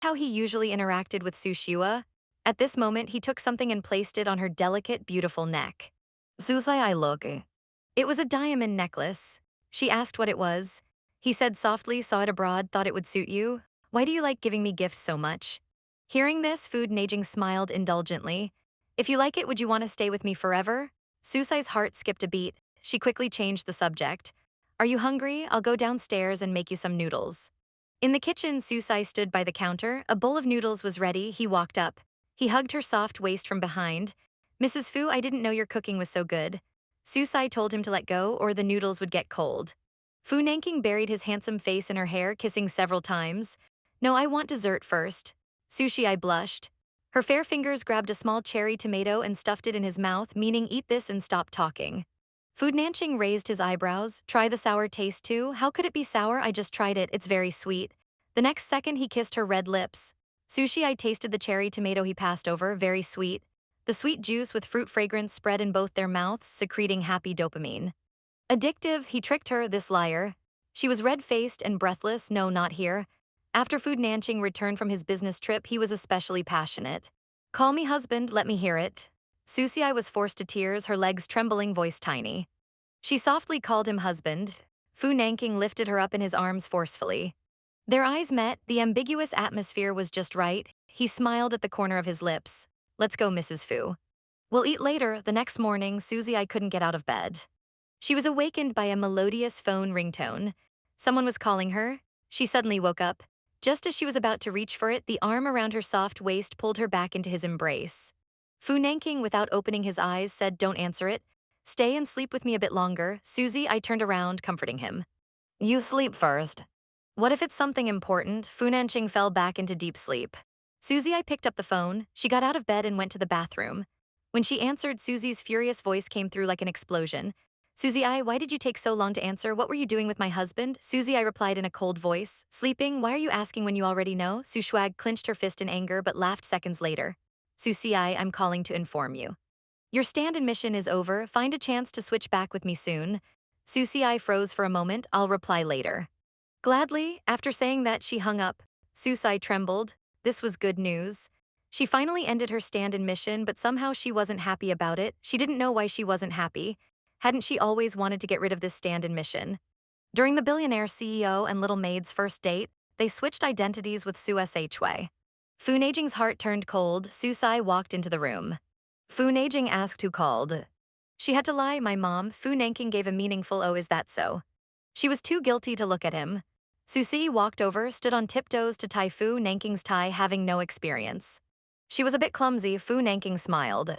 how he usually interacted with Sushua. At this moment, he took something and placed it on her delicate, beautiful neck. Susai I look. It was a diamond necklace. She asked what it was. He said softly, saw it abroad, thought it would suit you. Why do you like giving me gifts so much? Hearing this, Food Najing smiled indulgently. If you like it, would you want to stay with me forever? Susai's heart skipped a beat. She quickly changed the subject. Are you hungry? I'll go downstairs and make you some noodles. In the kitchen, Susai stood by the counter. A bowl of noodles was ready. He walked up. He hugged her soft waist from behind. Mrs. Fu, I didn't know your cooking was so good. Susai told him to let go or the noodles would get cold. Fu Nanking buried his handsome face in her hair, kissing several times. No, I want dessert first. Sushi, I blushed. Her fair fingers grabbed a small cherry tomato and stuffed it in his mouth, meaning eat this and stop talking. Fu Nanching raised his eyebrows. Try the sour taste too? How could it be sour? I just tried it, it's very sweet. The next second he kissed her red lips. Sushi, I tasted the cherry tomato he passed over, very sweet. The sweet juice with fruit fragrance spread in both their mouths, secreting happy dopamine. Addictive, he tricked her, this liar. She was red-faced and breathless, no, not here. After Food Nanching returned from his business trip, he was especially passionate. Call me husband, let me hear it. Susie was forced to tears, her legs trembling, voice tiny. She softly called him husband. Fu Nanking lifted her up in his arms forcefully. Their eyes met, the ambiguous atmosphere was just right. He smiled at the corner of his lips. Let's go, Mrs. Fu. We'll eat later. The next morning, Susie I couldn't get out of bed. She was awakened by a melodious phone ringtone. Someone was calling her. She suddenly woke up. Just as she was about to reach for it, the arm around her soft waist pulled her back into his embrace. Fu Nanking, without opening his eyes, said, don't answer it. Stay and sleep with me a bit longer. Susie, I turned around, comforting him. You sleep first. What if it's something important? Fu Nanching fell back into deep sleep. Susie I picked up the phone. She got out of bed and went to the bathroom. When she answered, Susie's furious voice came through like an explosion. Susie I, why did you take so long to answer? What were you doing with my husband? Susie I replied in a cold voice. Sleeping? Why are you asking when you already know? Su Shuag clenched her fist in anger but laughed seconds later. Susie I, I'm calling to inform you. Your stand-in mission is over. Find a chance to switch back with me soon. Susie I froze for a moment. I'll reply later. Gladly, after saying that, she hung up. Susai trembled. This was good news. She finally ended her stand-in mission, but somehow she wasn't happy about it. She didn't know why she wasn't happy. Hadn't she always wanted to get rid of this stand-in mission? During the Billionaire CEO and Little Maid's first date, they switched identities with Su Shui. Fu Najing's heart turned cold. Susai walked into the room. Fu Najing asked who called. She had to lie, my mom. Fu Nanking gave a meaningful oh, is that so? She was too guilty to look at him. Susi walked over, stood on tiptoes to tie Fu Nanking's tie, having no experience. She was a bit clumsy. Fu Nanking smiled.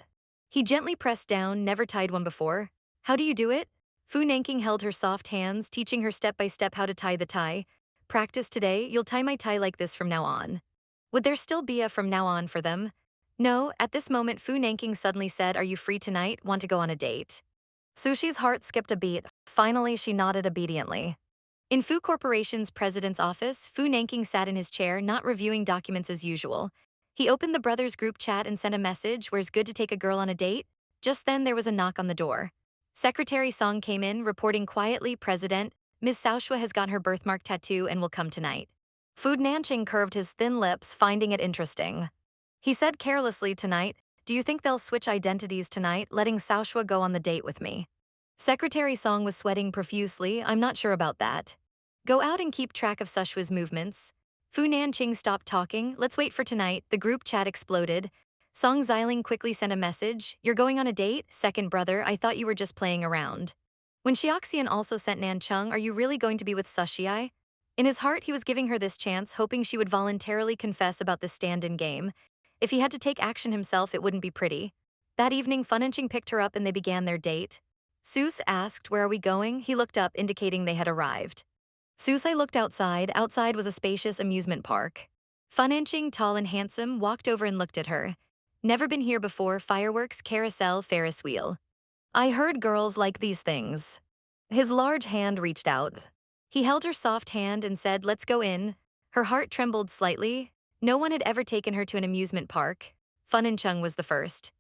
He gently pressed down, never tied one before. How do you do it? Fu Nanking held her soft hands, teaching her step by step how to tie the tie. Practice today, you'll tie my tie like this from now on. Would there still be a from now on for them? No, at this moment Fu Nanking suddenly said, are you free tonight? Want to go on a date? Sushi's heart skipped a beat. Finally, she nodded obediently. In Fu Corporation's president's office, Fu Nanking sat in his chair, not reviewing documents as usual. He opened the brothers' group chat and sent a message, where's good to take a girl on a date? Just then, there was a knock on the door. Secretary Song came in, reporting quietly, President, Ms. Saoshua has got her birthmark tattoo and will come tonight. Fu Nanching curved his thin lips, finding it interesting. He said carelessly, tonight, do you think they'll switch identities tonight, letting Saoshua go on the date with me? Secretary Song was sweating profusely. I'm not sure about that. Go out and keep track of Sushua's movements. Fu Nanching stopped talking. Let's wait for tonight. The group chat exploded. Song Xiling quickly sent a message. You're going on a date? Second brother, I thought you were just playing around. When Xiaoxian also sent Nan Chung, are you really going to be with Sushiai? In his heart, he was giving her this chance, hoping she would voluntarily confess about this stand-in game. If he had to take action himself, it wouldn't be pretty. That evening, Funenching picked her up and they began their date. Sus asked, where are we going? He looked up, indicating they had arrived. Susai looked outside. Outside was a spacious amusement park. Funenching, tall and handsome, walked over and looked at her. Never been here before, fireworks, carousel, Ferris wheel. I heard girls like these things. His large hand reached out. He held her soft hand and said, let's go in. Her heart trembled slightly. No one had ever taken her to an amusement park. Funenchung was the first.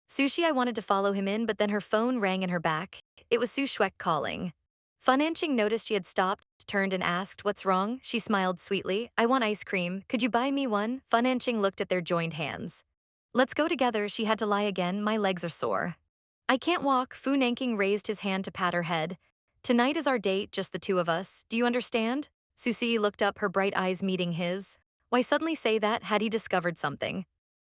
Sushi I wanted to follow him in, but then her phone rang in her back. It was Su Shuek calling. Fu Nanqing noticed she had stopped, turned and asked, "What's wrong?" She smiled sweetly. "I want ice cream. Could you buy me one?" Fu Nanqing looked at their joined hands. "Let's go together." She had to lie again. "My legs are sore." "I can't walk." Fu Nanqing raised his hand to pat her head. "Tonight is our date, just the two of us. Do you understand?" Susie looked up, her bright eyes meeting his. Why suddenly say that? Had he discovered something?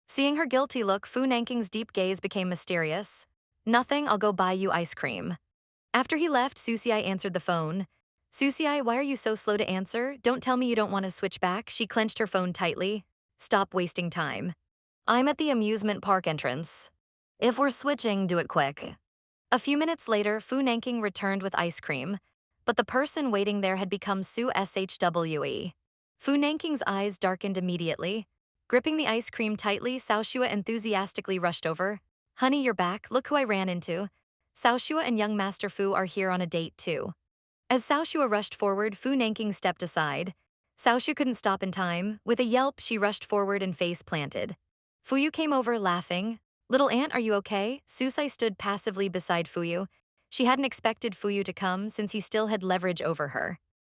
Seeing her guilty look, Fu Nanqing's deep gaze became mysterious. "Nothing, I'll go buy you ice cream." After he left, Susie answered the phone. "Susie, why are you so slow to answer? Don't tell me you don't want to switch back." She clenched her phone tightly. "Stop wasting time. I'm at the amusement park entrance. If we're switching, do it quick." A few minutes later, Fu Nanqing returned with ice cream, but the person waiting there had become Su Shwe. Fu Nanqing's eyes darkened immediately. Gripping the ice cream tightly, Shwe enthusiastically rushed over. "Honey, you're back. Look who I ran into. Shwe and young Master Fu are here on a date too." As Shwe rushed forward, Fu Nanqing stepped aside. Shwe couldn't stop in time. With a yelp, she rushed forward and face planted. Fuyu came over, laughing. "Little aunt, are you okay?" Susai stood passively beside Fuyu. She hadn't expected Fuyu to come since he still had leverage over her.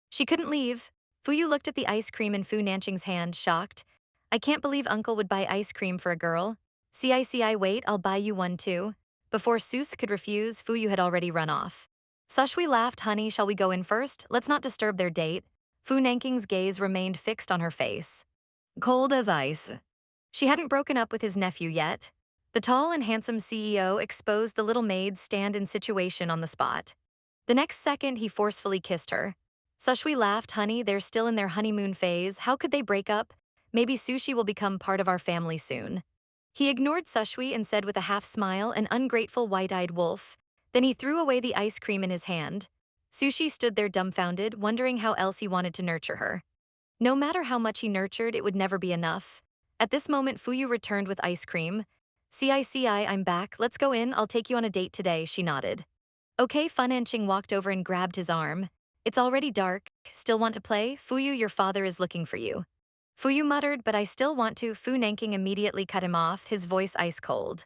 She couldn't leave. Fuyu looked at the ice cream in Fu Nanqing's hand, shocked. "I can't believe Uncle would buy ice cream for a girl." "Cici, wait, I'll buy you one too." Before Sus could refuse, Fuyu had already run off. Sushwi laughed. "Honey, shall we go in first? Let's not disturb their date." Fu Nanqing's gaze remained fixed on her face. Cold as ice. She hadn't broken up with his nephew yet. The tall and handsome CEO exposed the little maid's stand-in situation on the spot. The next second, he forcefully kissed her. Sushwi laughed. "Honey, they're still in their honeymoon phase. How could they break up? Maybe Sushi will become part of our family soon." He ignored Sushwi and said with a half smile, "An ungrateful white-eyed wolf." Then he threw away the ice cream in his hand. Sushi stood there dumbfounded, wondering how else he wanted to nurture her. No matter how much he nurtured, it would never be enough. At this moment, Fuyu returned with ice cream. "Cici, I'm back. Let's go in. I'll take you on a date today," she nodded. Okay, Fu Nanqing walked over and grabbed his arm. "It's already dark. Still want to play? Fuyu, your father is looking for you." Fuyu muttered, "But I still want to." Fu Nanqing immediately cut him off, his voice ice cold.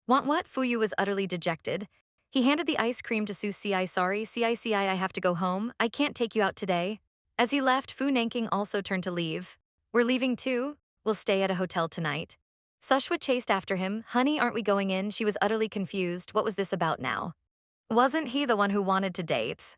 "Want what?" Fuyu was utterly dejected. He handed the ice cream to Suci. "Sorry, Cici, I have to go home. I can't take you out today." As he left, Fu Nanqing also turned to leave. "We're leaving too? We'll stay at a hotel tonight." Sushwa chased after him. "Honey, aren't we going in?" She was utterly confused. What was this about now? Wasn't he the one who wanted to date?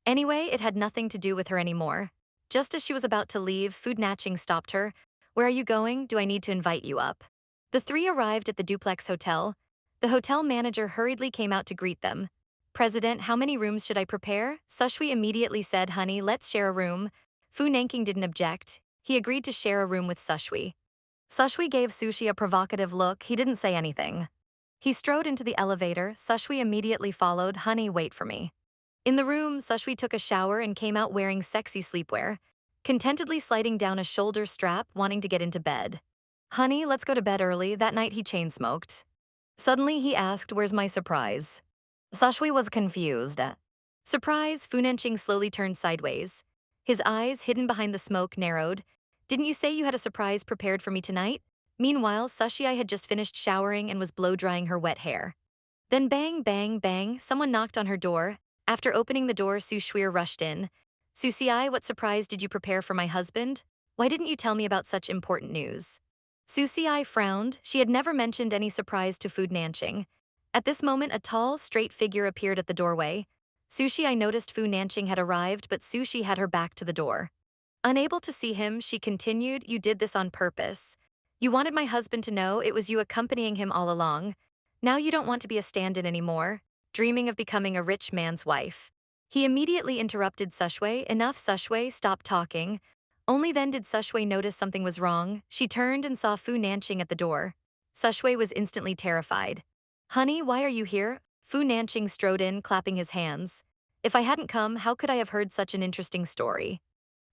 Anyway, it had nothing to do with her anymore. Just as she was about to leave, Fu Nanqing stopped her. "Where are you going? Do I need to invite you up?" The three arrived at the duplex hotel. The hotel manager hurriedly came out to greet them. "President, how many rooms should I prepare?" Sushwi immediately said, "Honey, let's share a room." Fu Nanqing didn't object. He agreed to share a room with Sushwi. Sushwi gave Sushi a provocative look. He didn't say anything. He strode into the elevator. Sushwi immediately followed. "Honey, wait for me." In the room, Sushwi took a shower and came out wearing sexy sleepwear, contentedly sliding down a shoulder strap, wanting to get into bed. "Honey, let's go to bed early." That night he chain-smoked. Suddenly he asked, "Where's my surprise?" Sushwi was confused. Surprise? Fu Nanqing slowly turned sideways. His eyes, hidden behind the smoke, narrowed. "Didn't you say you had a surprise prepared for me tonight?" Meanwhile, Sushi had just finished showering and was blow-drying her wet hair. Then bang, bang, bang, someone knocked on her door. After opening the door, Su Shuir rushed in. "Susi, what surprise did you prepare for my husband? Why didn't you tell me about such important news?" Susi frowned. She had never mentioned any surprise to Fu Nanqing. At this moment, a tall, straight figure appeared at the doorway. Sushi noticed Fu Nanqing had arrived, but Sushi had her back to the door. Unable to see him, she continued, "You did this on purpose. You wanted my husband to know it was you accompanying him all along. Now you don't want to be a stand-in anymore, dreaming of becoming a rich man's wife." He immediately interrupted Sushwe. "Enough, Sushwe, stop talking." Only then did Sushwe notice something was wrong. She turned and saw Fu Nanqing at the door. Sushwe was instantly terrified. "Honey, why are you here?" Fu Nanqing strode in, clapping his hands. "If I hadn't come, how could I have heard such an interesting story?"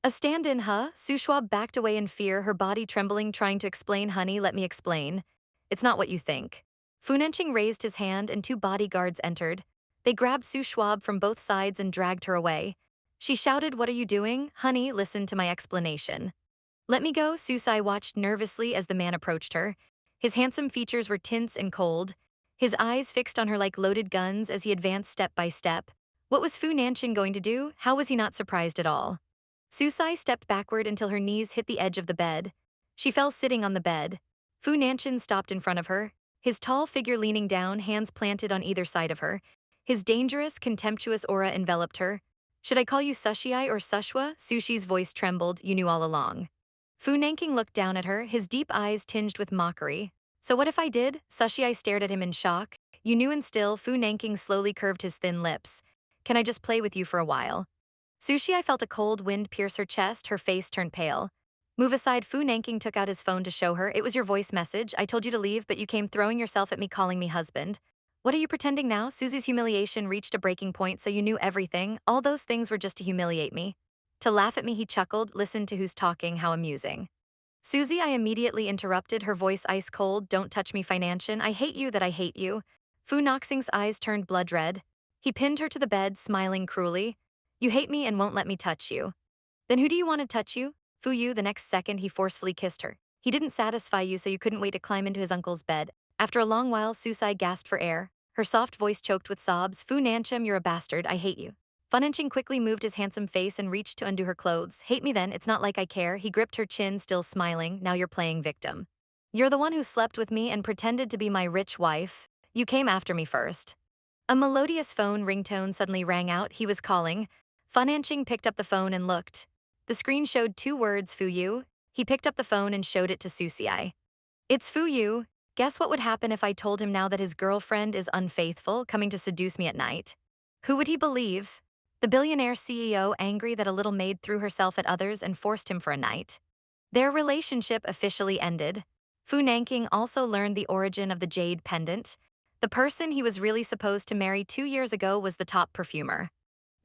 "A stand-in, huh?" Su Schwab backed away in fear, her body trembling, trying to explain. "Honey, let me explain. It's not what you think." Fu Nanqing raised his hand and two bodyguards entered. They grabbed Su Schwab from both sides and dragged her away. She shouted, "What are you doing? Honey, listen to my explanation." "Let me go." Susai watched nervously as the man approached her. His handsome features were tense and cold, his eyes fixed on her like loaded guns as he advanced step by step. What was Fu Nanshan going to do? How was he not surprised at all? Susai stepped backward until her knees hit the edge of the bed. She fell sitting on the bed. Fu Nanshan stopped in front of her, his tall figure leaning down, hands planted on either side of her. His dangerous, contemptuous aura enveloped her. Should I call you Sushiai or Sushwa? Sushi's voice trembled, you knew all along. Fu Nanking looked down at her, his deep eyes tinged with mockery. So what if I did? Sushiai stared at him in shock. You knew, and still, Fu Nanking slowly curved his thin lips. Can I just play with you for a while? Sushiai felt a cold wind pierce her chest, her face turned pale. Move aside. Fu Nanking took out his phone to show her. It was your voice message. I told you to leave, but you came throwing yourself at me, calling me husband. What are you pretending now? Susie's humiliation reached a breaking point, so you knew everything. All those things were just to humiliate me. To laugh at me, he chuckled. Listen to who's talking, how amusing. Susie, I immediately interrupted, her voice ice cold. Don't touch me, Financian. I hate you that I hate you. Fu Noxing's eyes turned blood red. He pinned her to the bed, smiling cruelly. You hate me and won't let me touch you. Then who do you want to touch you? Fu Yu. The next second, he forcefully kissed her. He didn't satisfy you, so you couldn't wait to climb into his uncle's bed. After a long while, Susai gasped for air. Her soft voice choked with sobs. Fu Nancham, you're a bastard. I hate you. Funinching quickly moved his handsome face and reached to undo her clothes. Hate me then, it's not like I care. He gripped her chin, still smiling. Now you're playing victim. You're the one who slept with me and pretended to be my rich wife. You came after me first. A melodious phone ringtone suddenly rang out. He was calling. Funinching picked up the phone and looked. The screen showed two words, Fu Yu. He picked up the phone and showed it to Susiai. It's Fu Yu. Guess what would happen if I told him now that his girlfriend is unfaithful, coming to seduce me at night? Who would he believe? The billionaire CEO, angry that a little maid threw herself at others and forced him for a night. Their relationship officially ended. Fu Nanking also learned the origin of the jade pendant. The person he was really supposed to marry 2 years ago was the top perfumer.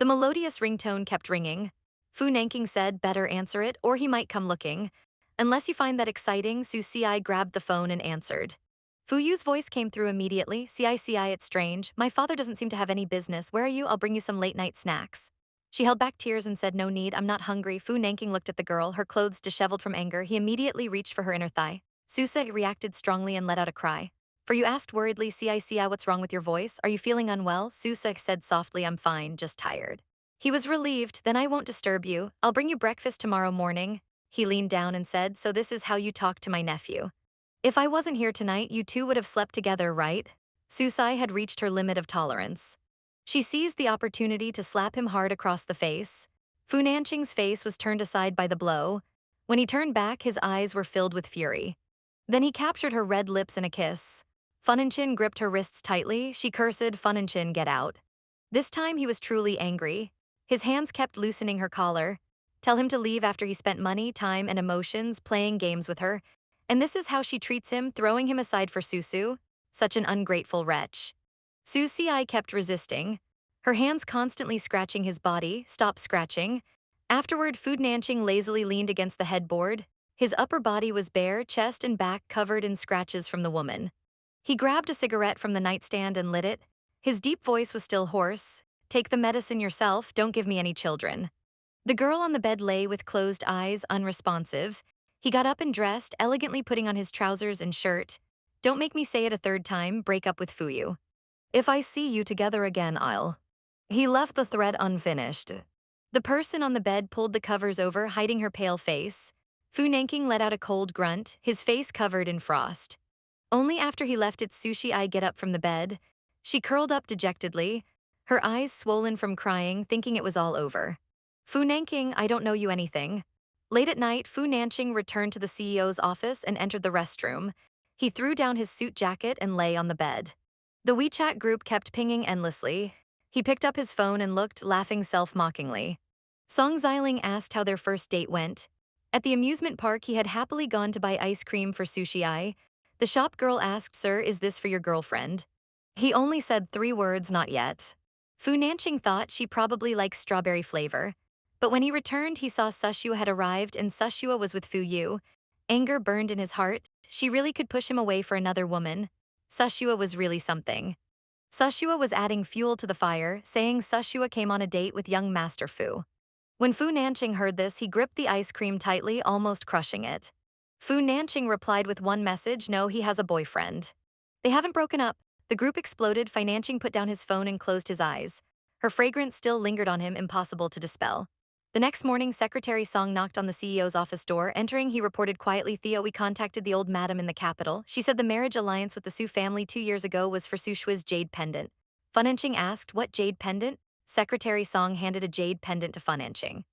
The melodious ringtone kept ringing. Fu Nanking said, better answer it, or he might come looking. Unless you find that exciting, Su Ci grabbed the phone and answered. Fu Yu's voice came through immediately. Ci, it's strange. My father doesn't seem to have any business. Where are you? I'll bring you some late-night snacks. She held back tears and said, no need, I'm not hungry. Fu Nanking looked at the girl, her clothes disheveled from anger. He immediately reached for her inner thigh. Susa reacted strongly and let out a cry. For you asked worriedly, Ci, what's wrong with your voice? Are you feeling unwell? Susa said softly, I'm fine, just tired. He was relieved. Then I won't disturb you. I'll bring you breakfast tomorrow morning. He leaned down and said, so this is how you talk to my nephew. If I wasn't here tonight, you two would have slept together, right? Susai had reached her limit of tolerance. She seized the opportunity to slap him hard across the face. Fu Nanching's face was turned aside by the blow. When he turned back, his eyes were filled with fury. Then he captured her red lips in a kiss. Funanchin gripped her wrists tightly. She cursed, Funanchin, get out. This time he was truly angry. His hands kept loosening her collar. Tell him to leave after he spent money, time, and emotions playing games with her. And this is how she treats him, throwing him aside for Susu? Such an ungrateful wretch. Susi kept resisting. Her hands constantly scratching his body. Stop scratching. Afterward, Fu Nanching lazily leaned against the headboard. His upper body was bare, chest and back covered in scratches from the woman. He grabbed a cigarette from the nightstand and lit it. His deep voice was still hoarse. Take the medicine yourself, don't give me any children. The girl on the bed lay with closed eyes, unresponsive. He got up and dressed, elegantly putting on his trousers and shirt. Don't make me say it a third time, break up with Fuyu. If I see you together again, I'll. He left the thread unfinished. The person on the bed pulled the covers over, hiding her pale face. Fu Nanking let out a cold grunt, his face covered in frost. Only after he left did Sushi get up from the bed. She curled up dejectedly, her eyes swollen from crying, thinking it was all over. Fu Nanking, I don't know you anything. Late at night, Fu Nanching returned to the CEO's office and entered the restroom. He threw down his suit jacket and lay on the bed. The WeChat group kept pinging endlessly. He picked up his phone and looked, laughing self-mockingly. Song Xiling asked how their first date went. At the amusement park, he had happily gone to buy ice cream for Sushi. The shop girl asked, Sir, is this for your girlfriend? He only said 3 words, not yet. Fu Nanching thought she probably likes strawberry flavor. But when he returned, he saw Sushua had arrived and Sushua was with Fu Yu. Anger burned in his heart. She really could push him away for another woman. Sushua was really something. Sushua was adding fuel to the fire, saying Sushua came on a date with young Master Fu. When Fu Nanching heard this, he gripped the ice cream tightly, almost crushing it. Fu Nanching replied with one message, no, he has a boyfriend. They haven't broken up. The group exploded. Nanching put down his phone and closed his eyes. Her fragrance still lingered on him, impossible to dispel. The next morning, Secretary Song knocked on the CEO's office door. Entering, he reported quietly, "Theo, we contacted the old madam in the capital. She said the marriage alliance with the Su family 2 years ago was for Su Shui's jade pendant." Funenching asked, "What jade pendant?" Secretary Song handed a jade pendant to Funenching.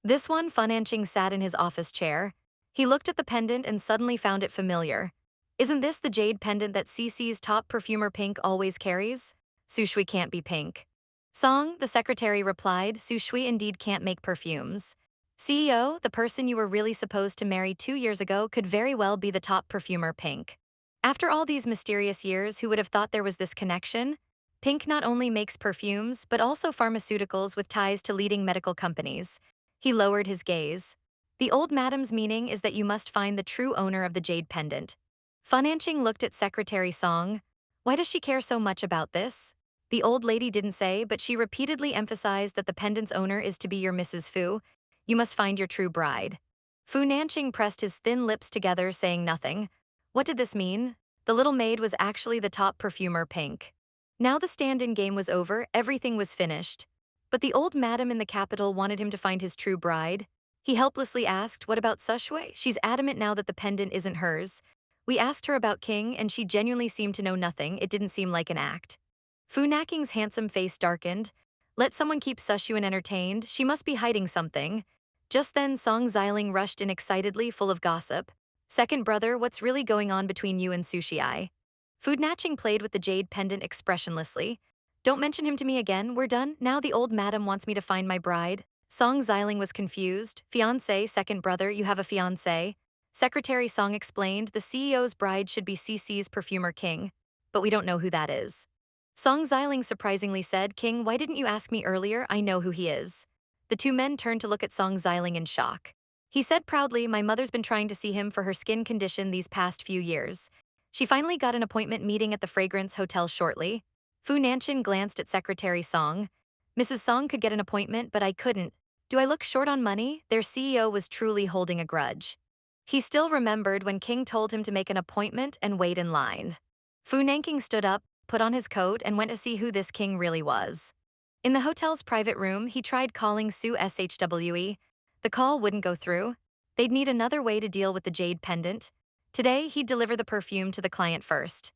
This one, Funenching sat in his office chair. He looked at the pendant and suddenly found it familiar. "Isn't this the jade pendant that CC's top perfumer Pink always carries?" "Su Shui can't be Pink." "Song," the secretary replied, "Su Shui indeed can't make perfumes. CEO, the person you were really supposed to marry 2 years ago could very well be the top perfumer Pink." After all these mysterious years, who would have thought there was this connection? Pink not only makes perfumes, but also pharmaceuticals with ties to leading medical companies. He lowered his gaze. "The old madam's meaning is that you must find the true owner of the jade pendant." Funanching looked at Secretary Song. "Why does she care so much about this?" The old lady didn't say, but she repeatedly emphasized that the pendant's owner is to be your Mrs. Fu. "You must find your true bride." Fu Nanching pressed his thin lips together, saying nothing. What did this mean? The little maid was actually the top perfumer Pink. Now the stand-in game was over, everything was finished. But the old madam in the capital wanted him to find his true bride. He helplessly asked, "What about Sushui? She's adamant now that the pendant isn't hers." "We asked her about King, and she genuinely seemed to know nothing. It didn't seem like an act." Fu Naking's handsome face darkened. "Let someone keep Sushun entertained. She must be hiding something." Just then, Song Xiling rushed in excitedly, full of gossip. "Second brother, what's really going on between you and Sushi-ai?" Fu Naching played with the jade pendant expressionlessly. "Don't mention him to me again. We're done. Now the old madam wants me to find my bride." Song Xiling was confused. "Fiancé, second brother, you have a fiancé?" Secretary Song explained, "The CEO's bride should be CC's perfumer King. But we don't know who that is." Song Xiling surprisingly said, "King, why didn't you ask me earlier? I know who he is." The two men turned to look at Song Xiling in shock. He said proudly, "My mother's been trying to see him for her skin condition these past few years. She finally got an appointment meeting at the Fragrance Hotel shortly." Fu Nanchin glanced at Secretary Song. "Mrs. Song could get an appointment, but I couldn't. Do I look short on money?" Their CEO was truly holding a grudge. He still remembered when King told him to make an appointment and wait in line. Fu Nanking stood up, put on his coat, and went to see who this King really was. In the hotel's private room, he tried calling Su Shwe. The call wouldn't go through. They'd need another way to deal with the jade pendant. Today, he'd deliver the perfume to the client first.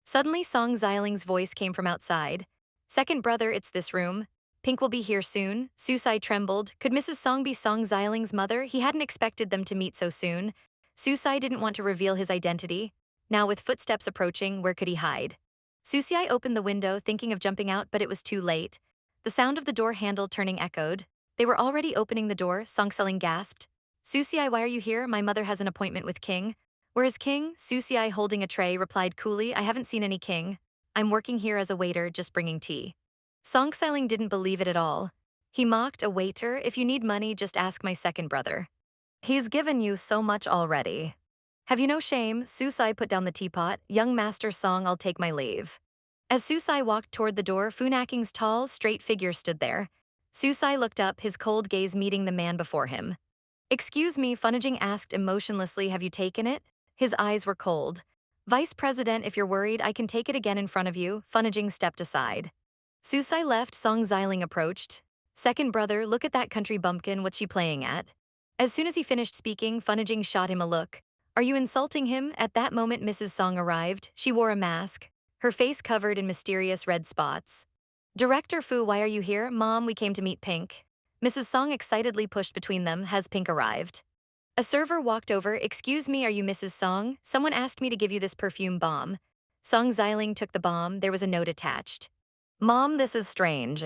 Suddenly, Song Xiling's voice came from outside. "Second brother, it's this room. Pink will be here soon." Susai trembled. Could Mrs. Song be Song Xiling's mother? He hadn't expected them to meet so soon. Susai didn't want to reveal his identity. Now, with footsteps approaching, where could he hide? Susiai opened the window, thinking of jumping out, but it was too late. The sound of the door handle turning echoed. They were already opening the door, Song Xiling gasped. "Susiai, why are you here? My mother has an appointment with King." "Where is King?" Susiai, holding a tray, replied coolly, "I haven't seen any King. I'm working here as a waiter, just bringing tea." Song Xiling didn't believe it at all. He mocked, "A waiter? If you need money, just ask my second brother. He's given you so much already. Have you no shame?" Susai put down the teapot. "Young Master Song, I'll take my leave." As Susai walked toward the door, Funaking's tall, straight figure stood there. Susai looked up, his cold gaze meeting the man before him. "Excuse me," Funajing asked emotionlessly, "have you taken it?" His eyes were cold. "Vice President, if you're worried, I can take it again in front of you." Funajing stepped aside. Susai left, Song Xiling approached. "Second brother, look at that country bumpkin, what's she playing at?" As soon as he finished speaking, Funajing shot him a look. "Are you insulting him?" At that moment, Mrs. Song arrived. She wore a mask, her face covered in mysterious red spots. "Director Fu, why are you here?" "Mom, we came to meet Pink." Mrs. Song excitedly pushed between them. "Has Pink arrived?" A server walked over. "Excuse me, are you Mrs. Song? Someone asked me to give you this perfume bomb." Song Xiling took the bomb. There was a note attached. "Mom, this is strange.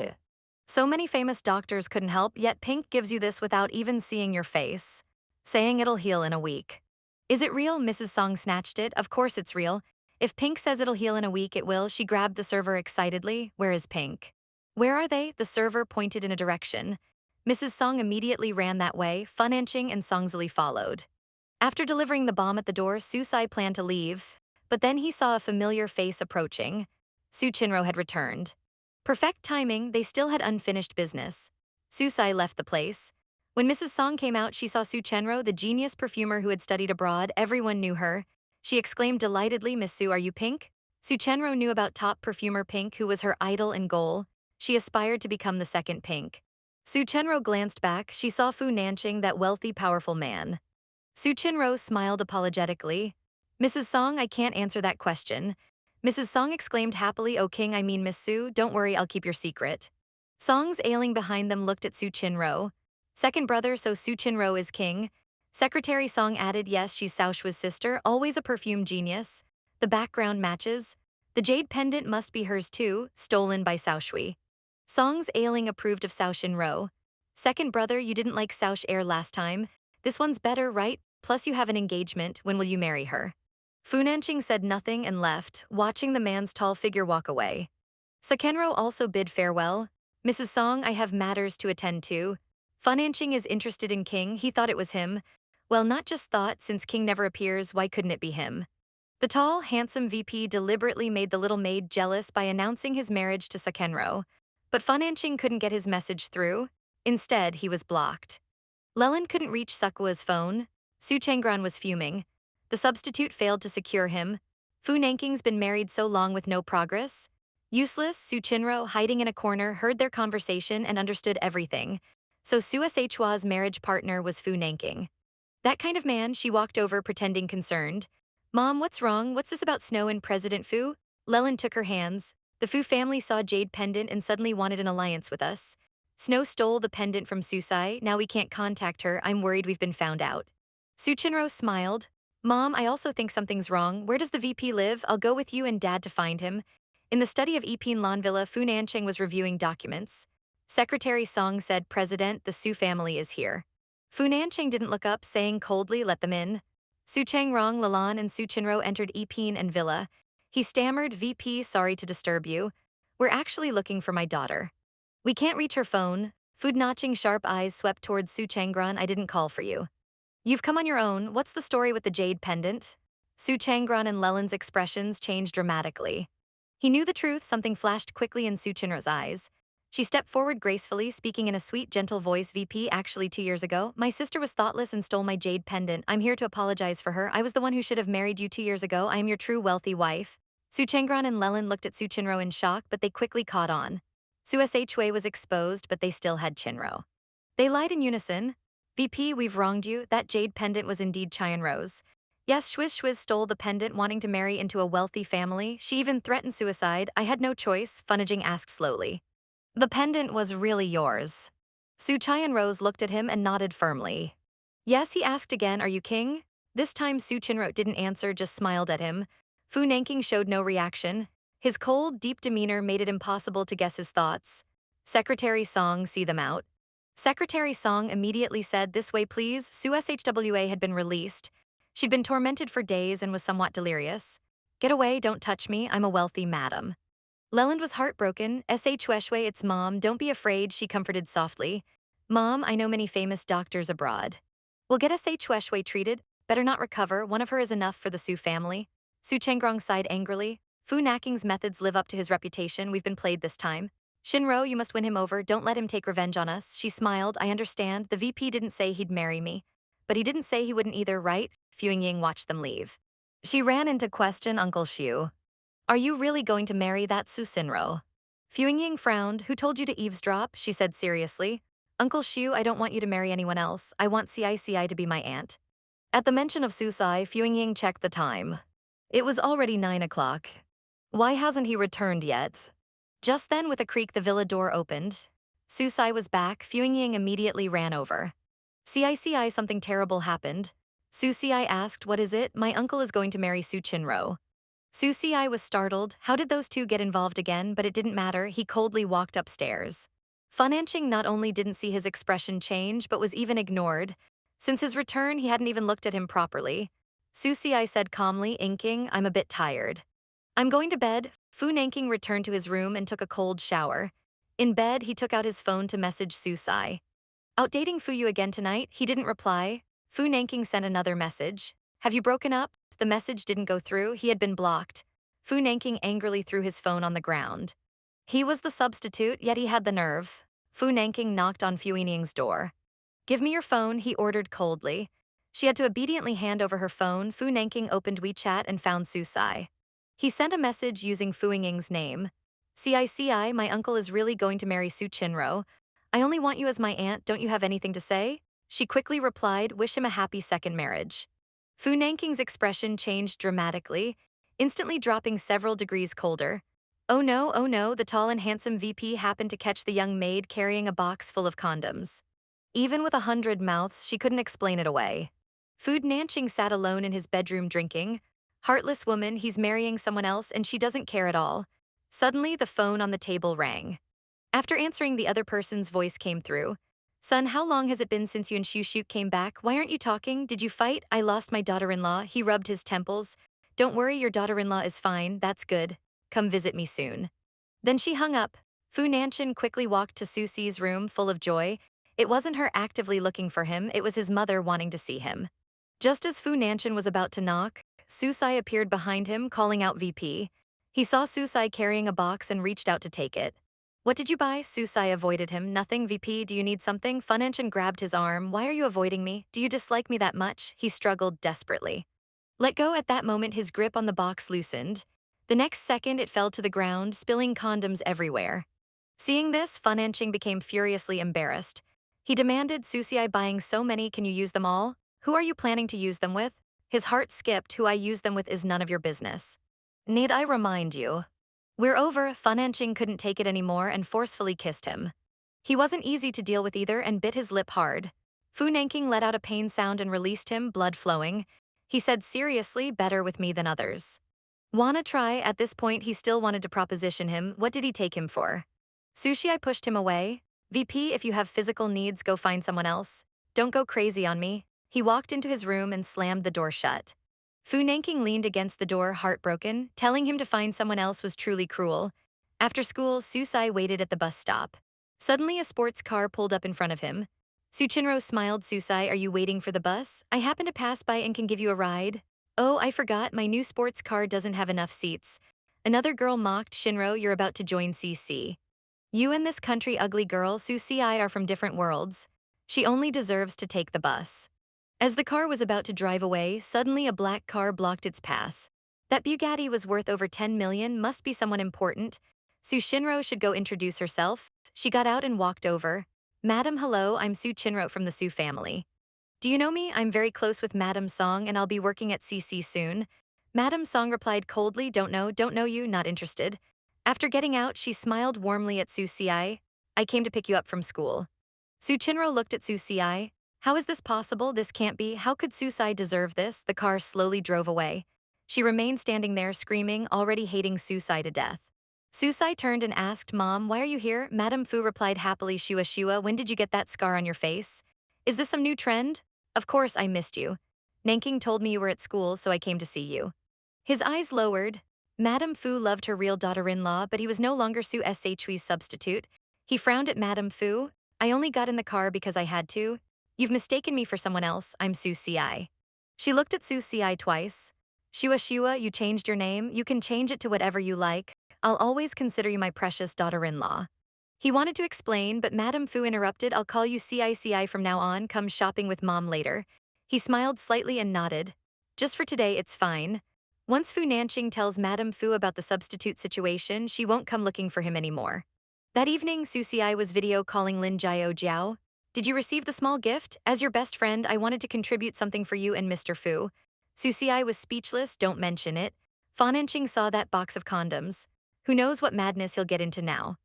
So many famous doctors couldn't help, yet Pink gives you this without even seeing your face, saying it'll heal in a week." "Is it real?" Mrs. Song snatched it. "Of course it's real. If Pink says it'll heal in a week, it will." She grabbed the server excitedly. "Where is Pink?" "Where are they?" The server pointed in a direction. Mrs. Song immediately ran that way. Funenching and Songzili followed. After delivering the bomb at the door, Susai planned to leave, but then he saw a familiar face approaching. Su Chinro had returned. Perfect timing, they still had unfinished business. Susai left the place. When Mrs. Song came out, she saw Su Chenro, the genius perfumer who had studied abroad. Everyone knew her. She exclaimed delightedly, "Miss Su, are you Pink?" Su Chenro knew about top perfumer Pink, who was her idol and goal. She aspired to become the second Pink. Su Chenro glanced back. She saw Fu Nanqing, that wealthy, powerful man. Su Chenro smiled apologetically. Mrs. Song, I can't answer that question. Mrs. Song exclaimed happily, Oh King, I mean Miss Su, don't worry, I'll keep your secret. Song's ailing behind them looked at Su Chenro. Second brother, so Su Chenro is king. Secretary Song added, yes, she's Sao Shui's sister, always a perfume genius. The background matches. The jade pendant must be hers too, stolen by Sao Shui. Song's ailing approved of Sao Shinro. Second brother, you didn't like Sao Air last time. This one's better, right? Plus you have an engagement, when will you marry her? Fu Nanqing said nothing and left, watching the man's tall figure walk away. Sakenro also bid farewell. Mrs. Song, I have matters to attend to. Fu Nanqing is interested in King, he thought it was him. Well, not just thought, since King never appears, why couldn't it be him? The tall, handsome VP deliberately made the little maid jealous by announcing his marriage to Sakenro. But Fu Nanqing couldn't get his message through. Instead, he was blocked. Leland couldn't reach Sukua's phone. Su Changran was fuming. The substitute failed to secure him. Fu Nanqing's been married so long with no progress. Useless, Su Chinro, hiding in a corner, heard their conversation and understood everything. So Su Shua's marriage partner was Fu Nanqing. That kind of man, she walked over pretending concerned. Mom, what's wrong? What's this about Snow and President Fu? Leland took her hands. The Fu family saw Jade pendant and suddenly wanted an alliance with us. Snow stole the pendant from Susai, now we can't contact her, I'm worried we've been found out. Su Chinro smiled. Mom, I also think something's wrong. Where does the VP live? I'll go with you and Dad to find him. In the study of Ipin Lan Villa, Fu Nanqing was reviewing documents. Secretary Song said, President, the Su family is here. Fu Nanqing didn't look up, saying coldly, let them in. Su Changrong, Lalan, and Su Chinro entered Ipin and Villa. He stammered, VP, sorry to disturb you. We're actually looking for my daughter. We can't reach her phone. Fu Nanqing's sharp eyes swept towards Su Changran, I didn't call for you. You've come on your own, what's the story with the jade pendant? Su Changran and Leland's expressions changed dramatically. He knew the truth, something flashed quickly in Su Chinro's eyes. She stepped forward gracefully, speaking in a sweet, gentle voice, VP, actually 2 years ago, my sister was thoughtless and stole my jade pendant. I'm here to apologize for her. I was the one who should have married you 2 years ago. I am your true wealthy wife. Su Changran and Leland looked at Su Chinro in shock, but they quickly caught on. Su Shui was exposed, but they still had Chinro. They lied in unison. VP, we've wronged you. That jade pendant was indeed Rose. Yes, Shwiz stole the pendant, wanting to marry into a wealthy family. She even threatened suicide. I had no choice, Funaging asked slowly. The pendant was really yours. Su Rose looked at him and nodded firmly. Yes, he asked again, are you king? This time Su Chinro didn't answer, just smiled at him. Fu Nanqing showed no reaction. His cold, deep demeanor made it impossible to guess his thoughts. Secretary Song, see them out. Secretary Song immediately said, this way please. Su Shwa had been released. She'd been tormented for days and was somewhat delirious. Get away, don't touch me, I'm a wealthy madam. Leland was heartbroken. Shwa, it's Mom, don't be afraid, she comforted softly. Mom, I know many famous doctors abroad. We'll get Shwa treated, better not recover, one of her is enough for the Su family. Su Chengrong sighed angrily. Fu Nanqing's methods live up to his reputation, we've been played this time. Shinro, you must win him over, don't let him take revenge on us. She smiled, I understand, the VP didn't say he'd marry me. But he didn't say he wouldn't either, right? Fu Ying watched them leave. She ran in to question Uncle Xiu. Are you really going to marry that Su Sinro? Fu Ying frowned, who told you to eavesdrop, she said seriously. Uncle Xiu, I don't want you to marry anyone else, I want Cici to be my aunt. At the mention of Susai, Fu Ying checked the time. It was already 9 o'clock. Why hasn't he returned yet? Just then, with a creak, the villa door opened. Susai was back. Fu Ying immediately ran over. Cici, something terrible happened. Ci asked, what is it? My uncle is going to marry Su Chinro. Ci was startled. How did those two get involved again? But it didn't matter. He coldly walked upstairs. Fu Nanqing not only didn't see his expression change, but was even ignored. Since his return, he hadn't even looked at him properly. Ci said calmly, inking, I'm a bit tired. I'm going to bed. Fu Nanqing returned to his room and took a cold shower. In bed, he took out his phone to message Susai. Out dating Fuyu again tonight? He didn't reply. Fu Nanqing sent another message. Have you broken up? The message didn't go through, he had been blocked. Fu Nanqing angrily threw his phone on the ground. He was the substitute, yet he had the nerve. Fu Nanqing knocked on Fu Yingying's door. Give me your phone, he ordered coldly. She had to obediently hand over her phone. Fu Nanqing opened WeChat and found Susai. He sent a message using Fu Yingying's name. CICI, my uncle is really going to marry Su Chinro. I only want you as my aunt, don't you have anything to say? She quickly replied, wish him a happy second marriage. Fu Nanking's expression changed dramatically, instantly dropping several degrees colder. Oh no, the tall and handsome VP happened to catch the young maid carrying a box full of condoms. Even with 100 mouths, she couldn't explain it away. Fu Nanching sat alone in his bedroom drinking. Heartless woman, he's marrying someone else and she doesn't care at all. Suddenly, the phone on the table rang. After answering, the other person's voice came through. Son, how long has it been since you and Shushu came back? Why aren't you talking? Did you fight? I lost my daughter-in-law. He rubbed his temples. Don't worry, your daughter-in-law is fine. That's good. Come visit me soon. Then she hung up. Fu Nanshan quickly walked to Susi's room full of joy. It wasn't her actively looking for him, it was his mother wanting to see him. Just as Fu Nanshan was about to knock, Susai appeared behind him, calling out VP. He saw Susai carrying a box and reached out to take it. What did you buy? Susai avoided him. Nothing, VP, do you need something? Fu Nanshan grabbed his arm. Why are you avoiding me? Do you dislike me that much? He struggled desperately. Let go. At that moment, his grip on the box loosened. The next second, it fell to the ground, spilling condoms everywhere. Seeing this, Fu Nanshan became furiously embarrassed. He demanded, Susai buying so many, can you use them all? Who are you planning to use them with? His heart skipped, who I use them with is none of your business. Need I remind you? We're over. Fu Nanshan couldn't take it anymore and forcefully kissed him. He wasn't easy to deal with either and bit his lip hard. Fu Nanking let out a pain sound and released him, blood flowing. He said seriously, better with me than others. Wanna try? At this point, he still wanted to proposition him. What did he take him for? Sushi, I pushed him away. VP, if you have physical needs, go find someone else. Don't go crazy on me. He walked into his room and slammed the door shut. Fu Nanking leaned against the door, heartbroken. Telling him to find someone else was truly cruel. After school, Susai waited at the bus stop. Suddenly, a sports car pulled up in front of him. Su Chinro smiled. Susai, are you waiting for the bus? I happen to pass by and can give you a ride. Oh, I forgot, my new sports car doesn't have enough seats. Another girl mocked. Shinro, you're about to join CC. You and this country ugly girl, Susi, are from different worlds. She only deserves to take the bus. As the car was about to drive away, suddenly a black car blocked its path. That Bugatti was worth over 10 million, must be someone important. Su Shinro should go introduce herself. She got out and walked over. Madam, hello, I'm Su Chinro from the Su family. Do you know me? I'm very close with Madam Song and I'll be working at CC soon. Madam Song replied coldly, don't know you, not interested. After getting out, she smiled warmly at Su Ci. I came to pick you up from school. Su Chinro looked at Su Ci. How is this possible? This can't be. How could Su Ci deserve this? The car slowly drove away. She remained standing there, screaming, already hating Su Ci to death. Su Ci turned and asked, Mom, why are you here? Madam Fu replied happily, Shua, when did you get that scar on your face? Is this some new trend? Of course, I missed you. Nanking told me you were at school, so I came to see you. His eyes lowered. Madame Fu loved her real daughter-in-law, but he was no longer Su Shui's substitute. He frowned at Madame Fu. I only got in the car because I had to. You've mistaken me for someone else. I'm Su Ci. She looked at Su Ci twice. Shua, you changed your name. You can change it to whatever you like. I'll always consider you my precious daughter-in-law. He wanted to explain, but Madame Fu interrupted. I'll call you CICI from now on. Come shopping with Mom later. He smiled slightly and nodded. Just for today, it's fine. Once Fu Nanching tells Madame Fu about the substitute situation, she won't come looking for him anymore. That evening, Su Ci was video calling Lin Jiao. Did you receive the small gift? As your best friend, I wanted to contribute something for you and Mr. Fu. Su Ci was speechless. Don't mention it. Fu Nanching saw that box of condoms. Who knows what madness he'll get into now.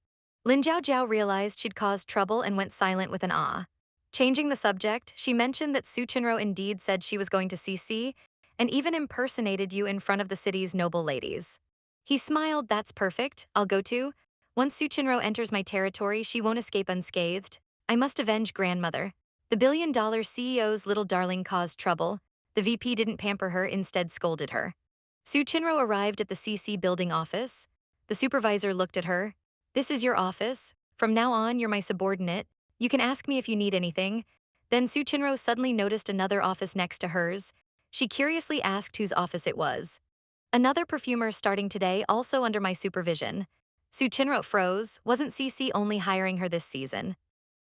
Lin Jiao realized she'd caused trouble and went silent with an ah. Changing the subject, she mentioned that Su Chinro indeed said she was going to CC, and even impersonated you in front of the city's noble ladies. He smiled, that's perfect, I'll go too. Once Su Chinro enters my territory, she won't escape unscathed. I must avenge grandmother. The billion-dollar CEO's little darling caused trouble. The VP didn't pamper her, instead scolded her. Su Chinro arrived at the CC building office. The supervisor looked at her. This is your office. From now on, you're my subordinate. You can ask me if you need anything. Then Su Chinro suddenly noticed another office next to hers. She curiously asked whose office it was. Another perfumer starting today, also under my supervision. Su Chinro froze. Wasn't CC only hiring her this season?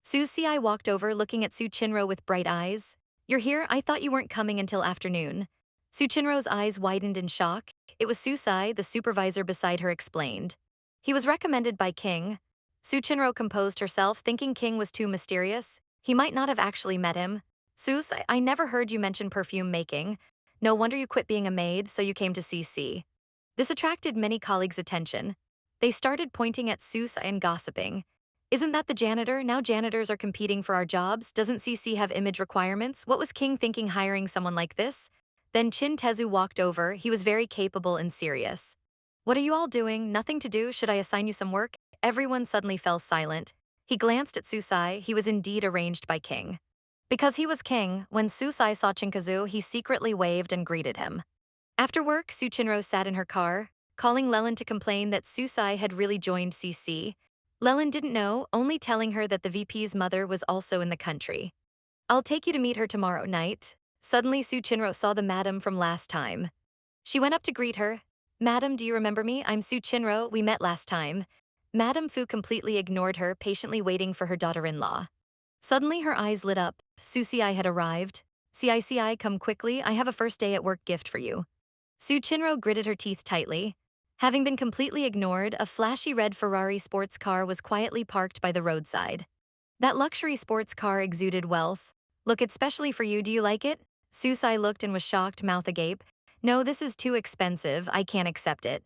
Su Ci walked over, looking at Su Chinro with bright eyes. You're here? I thought you weren't coming until afternoon. Su Chinro's eyes widened in shock. It was Su Ci, the supervisor beside her, explained. He was recommended by King. Su Chinro composed herself, thinking King was too mysterious. He might not have actually met him. Sus, I never heard you mention perfume making. No wonder you quit being a maid, so you came to CC. This attracted many colleagues' attention. They started pointing at Sus and gossiping. Isn't that the janitor? Now janitors are competing for our jobs. Doesn't CC have image requirements? What was King thinking hiring someone like this? Then Chin Tezu walked over. He was very capable and serious. What are you all doing? Nothing to do? Should I assign you some work? Everyone suddenly fell silent. He glanced at Susai. He was indeed arranged by King. Because he was king, when Susai saw Chinkazu, he secretly waved and greeted him. After work, Su Chinro sat in her car, calling Leland to complain that Susai had really joined CC. Leland didn't know, only telling her that the VP's mother was also in the country. I'll take you to meet her tomorrow night. Suddenly, Su Chinro saw the madam from last time. She went up to greet her. Madam, do you remember me? I'm Su Chinro, we met last time. Madam Fu completely ignored her, patiently waiting for her daughter-in-law. Suddenly, her eyes lit up. Suci had arrived. Cici, come quickly, I have a first day at work gift for you. Su Chinro gritted her teeth tightly. Having been completely ignored, a flashy red Ferrari sports car was quietly parked by the roadside. That luxury sports car exuded wealth. Look, it's specially for you, do you like it? Susai looked and was shocked, mouth agape. No, this is too expensive, I can't accept it.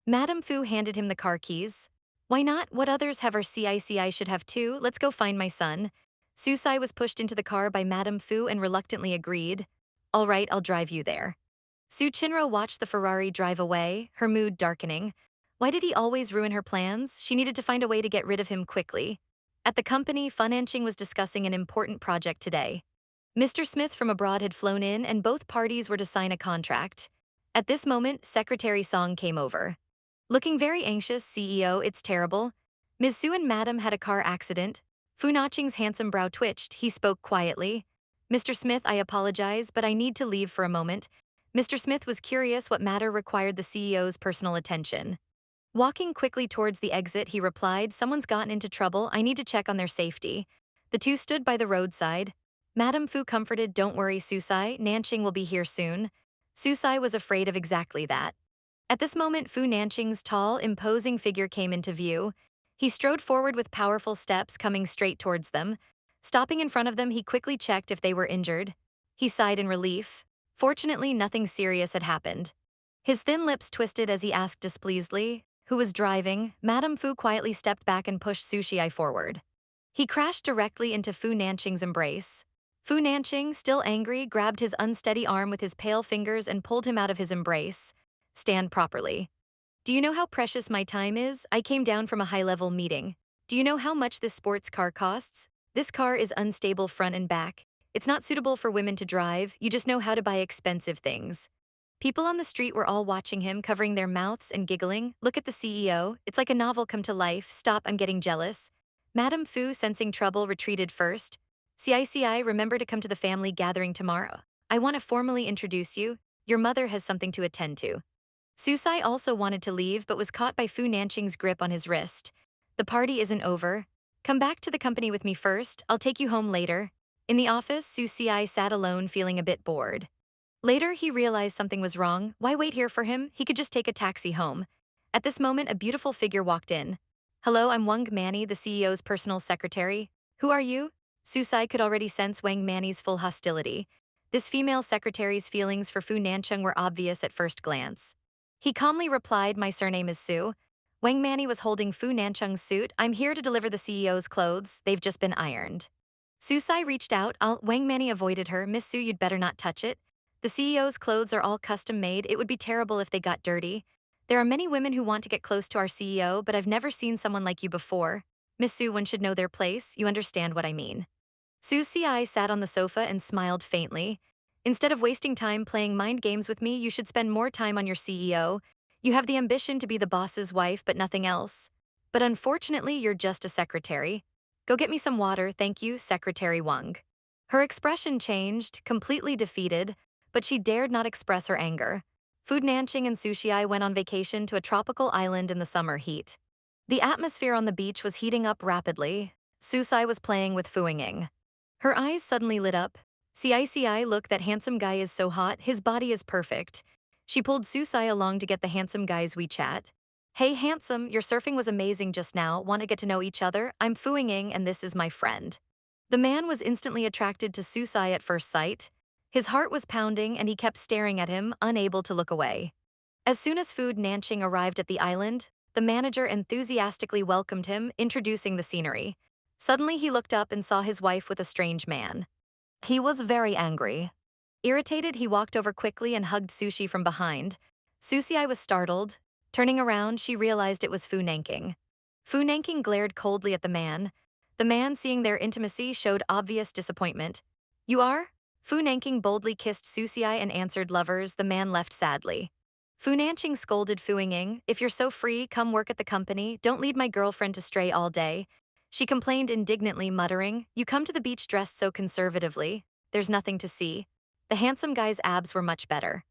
Madame Fu handed him the car keys. Why not? What others have our CICI should have too, let's go find my son. Susai was pushed into the car by Madame Fu and reluctantly agreed. All right, I'll drive you there. Su Chinro watched the Ferrari drive away, her mood darkening. Why did he always ruin her plans? She needed to find a way to get rid of him quickly. At the company, Funanching was discussing an important project today. Mr. Smith from abroad had flown in and both parties were to sign a contract. At this moment, Secretary Song came over. Looking very anxious, CEO, it's terrible. Ms. Su and Madam had a car accident. Fu Naching's handsome brow twitched. He spoke quietly. Mr. Smith, I apologize, but I need to leave for a moment. Mr. Smith was curious what matter required the CEO's personal attention. Walking quickly towards the exit, he replied, someone's gotten into trouble, I need to check on their safety. The two stood by the roadside. Madame Fu comforted, don't worry, Susai, Nanching will be here soon. Susai was afraid of exactly that. At this moment, Fu Nanching's tall, imposing figure came into view. He strode forward with powerful steps coming straight towards them. Stopping in front of them, he quickly checked if they were injured. He sighed in relief. Fortunately, nothing serious had happened. His thin lips twisted as he asked displeasedly, who was driving? Madame Fu quietly stepped back and pushed Sushi forward. He crashed directly into Fu Nanching's embrace. Fu Nanching, still angry, grabbed his unsteady arm with his pale fingers and pulled him out of his embrace. Stand properly. Do you know how precious my time is? I came down from a high-level meeting. Do you know how much this sports car costs? This car is unstable front and back. It's not suitable for women to drive, you just know how to buy expensive things. People on the street were all watching him, covering their mouths and giggling. Look at the CEO, it's like a novel come to life, stop, I'm getting jealous. Madame Fu, sensing trouble, retreated first. CICI, remember to come to the family gathering tomorrow. I want to formally introduce you. Your mother has something to attend to. Susai also wanted to leave but was caught by Fu Nanching's grip on his wrist. The party isn't over. Come back to the company with me first, I'll take you home later. In the office, Susai sat alone feeling a bit bored. Later, he realized something was wrong. Why wait here for him? He could just take a taxi home. At this moment, a beautiful figure walked in. Hello, I'm Wang Manny, the CEO's personal secretary. Who are you? Susai could already sense Wang Manny's full hostility. This female secretary's feelings for Fu Nancheng were obvious at first glance. He calmly replied, my surname is Su. Wang Manny was holding Fu Nancheng's suit. I'm here to deliver the CEO's clothes. They've just been ironed. Susai reached out. Wang Manny avoided her. Miss Su, you'd better not touch it. The CEO's clothes are all custom made. It would be terrible if they got dirty. There are many women who want to get close to our CEO, but I've never seen someone like you before. Miss Su, one should know their place. You understand what I mean. Su's CI sat on the sofa and smiled faintly. Instead of wasting time playing mind games with me, you should spend more time on your CEO. You have the ambition to be the boss's wife, but nothing else. But unfortunately, you're just a secretary. Go get me some water, thank you, Secretary Wang. Her expression changed, completely defeated, but she dared not express her anger. Fu Nanching and Sushi went on vacation to a tropical island in the summer heat. The atmosphere on the beach was heating up rapidly. Susai was playing with Fu Ying. Her eyes suddenly lit up. CICI, look, that handsome guy is so hot, his body is perfect. She pulled Susai along to get the handsome guy's WeChat. Hey handsome, your surfing was amazing just now. Want to get to know each other? I'm Fuing and this is my friend. The man was instantly attracted to Susai at first sight. His heart was pounding and he kept staring at him, unable to look away. As soon as Food Nanching arrived at the island, the manager enthusiastically welcomed him, introducing the scenery. Suddenly he looked up and saw his wife with a strange man. He was very angry. Irritated, he walked over quickly and hugged Sushi from behind. Susie was startled. Turning around, she realized it was Fu Nanking. Fu Nanking glared coldly at the man. The man, seeing their intimacy, showed obvious disappointment. You are? Fu Nanking boldly kissed Susie and answered lovers. The man left sadly. Fu Nanching scolded Fu Ying, if you're so free, come work at the company, don't lead my girlfriend to stray all day. She complained indignantly, muttering, you come to the beach dressed so conservatively. There's nothing to see. The handsome guy's abs were much better.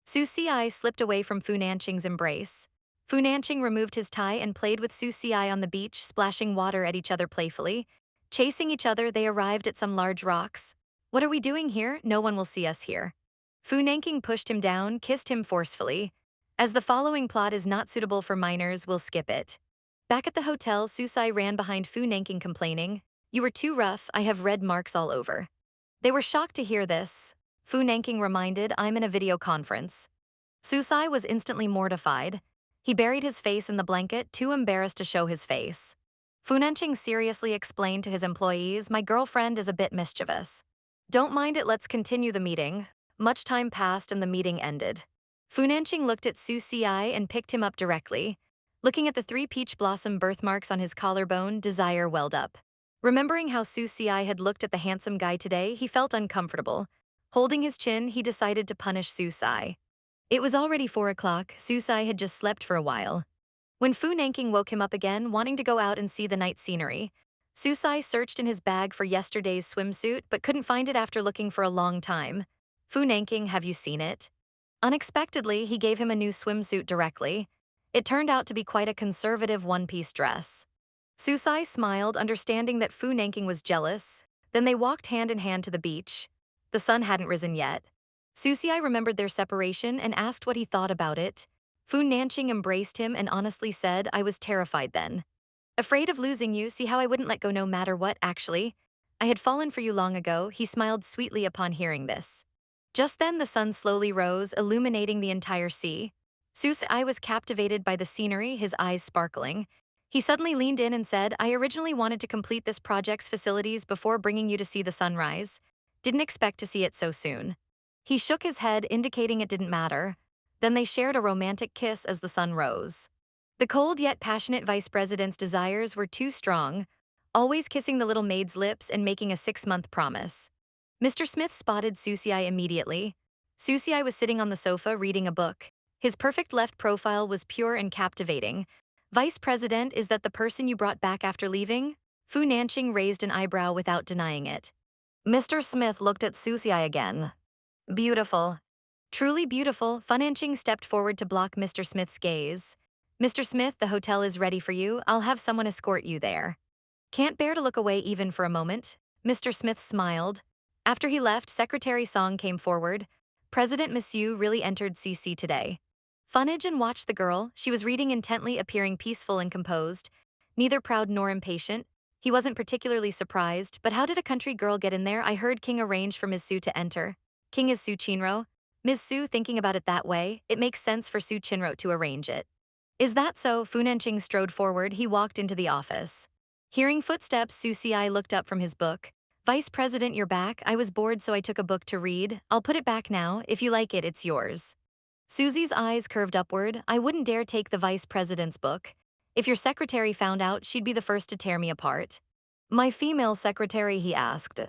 Su Si slipped away from Fu Nanching's embrace. Fu Nanching removed his tie and played with Su Si on the beach, splashing water at each other playfully. Chasing each other, they arrived at some large rocks. What are we doing here? No one will see us here. Fu Nanking pushed him down, kissed him forcefully. As the following plot is not suitable for minors, we'll skip it. Back at the hotel, Susai ran behind Fu Nanking complaining, you were too rough, I have red marks all over. They were shocked to hear this. Fu Nanking reminded, I'm in a video conference. Susai was instantly mortified. He buried his face in the blanket, too embarrassed to show his face. Fu Nanching seriously explained to his employees, my girlfriend is a bit mischievous. Don't mind it, let's continue the meeting. Much time passed and the meeting ended. Fu Nanching looked at Su Si and picked him up directly. Looking at the 3 peach blossom birthmarks on his collarbone, desire welled up. Remembering how Su Si had looked at the handsome guy today, he felt uncomfortable. Holding his chin, he decided to punish Su Si. It was already 4 o'clock, Su Si had just slept for a while. When Fu Nanking woke him up again, wanting to go out and see the night scenery, Su Si searched in his bag for yesterday's swimsuit but couldn't find it after looking for a long time. Fu Nanking, have you seen it? Unexpectedly, he gave him a new swimsuit directly. It turned out to be quite a conservative one-piece dress. Susai smiled, understanding that Fu Nanking was jealous. Then they walked hand in hand to the beach. The sun hadn't risen yet. Susai remembered their separation and asked what he thought about it. Fu Nanching embraced him and honestly said, I was terrified then. Afraid of losing you, see how I wouldn't let go no matter what, actually. I had fallen for you long ago, he smiled sweetly upon hearing this. Just then the sun slowly rose, illuminating the entire sea. Susai was captivated by the scenery, his eyes sparkling. He suddenly leaned in and said, I originally wanted to complete this project's facilities before bringing you to see the sunrise. Didn't expect to see it so soon. He shook his head, indicating it didn't matter. Then they shared a romantic kiss as the sun rose. The cold yet passionate vice president's desires were too strong, always kissing the little maid's lips and making a 6-month promise. Mr. Smith spotted Susie immediately. Susie was sitting on the sofa reading a book. His perfect left profile was pure and captivating. Vice President, is that the person you brought back after leaving? Fu Nanching raised an eyebrow without denying it. Mr. Smith looked at Susie again. Beautiful. Truly beautiful. Fu Nanching stepped forward to block Mr. Smith's gaze. Mr. Smith, the hotel is ready for you. I'll have someone escort you there. Can't bear to look away even for a moment. Mr. Smith smiled. After he left, Secretary Song came forward. President Miss Yu really entered CC today. Funnage watched the girl. She was reading intently, appearing peaceful and composed. Neither proud nor impatient. He wasn't particularly surprised, but how did a country girl get in there? I heard King arranged for Ms. Su to enter. King is Su Chinro. Ms. Su, thinking about it that way, it makes sense for Su Chinro to arrange it. Is that so? Fu Nanching strode forward. He walked into the office. Hearing footsteps, Su Si looked up from his book. Vice President, you're back. I was bored, so I took a book to read. I'll put it back now. If you like it, it's yours. Susie's eyes curved upward. I wouldn't dare take the Vice President's book. If your secretary found out, she'd be the first to tear me apart. My female secretary, he asked.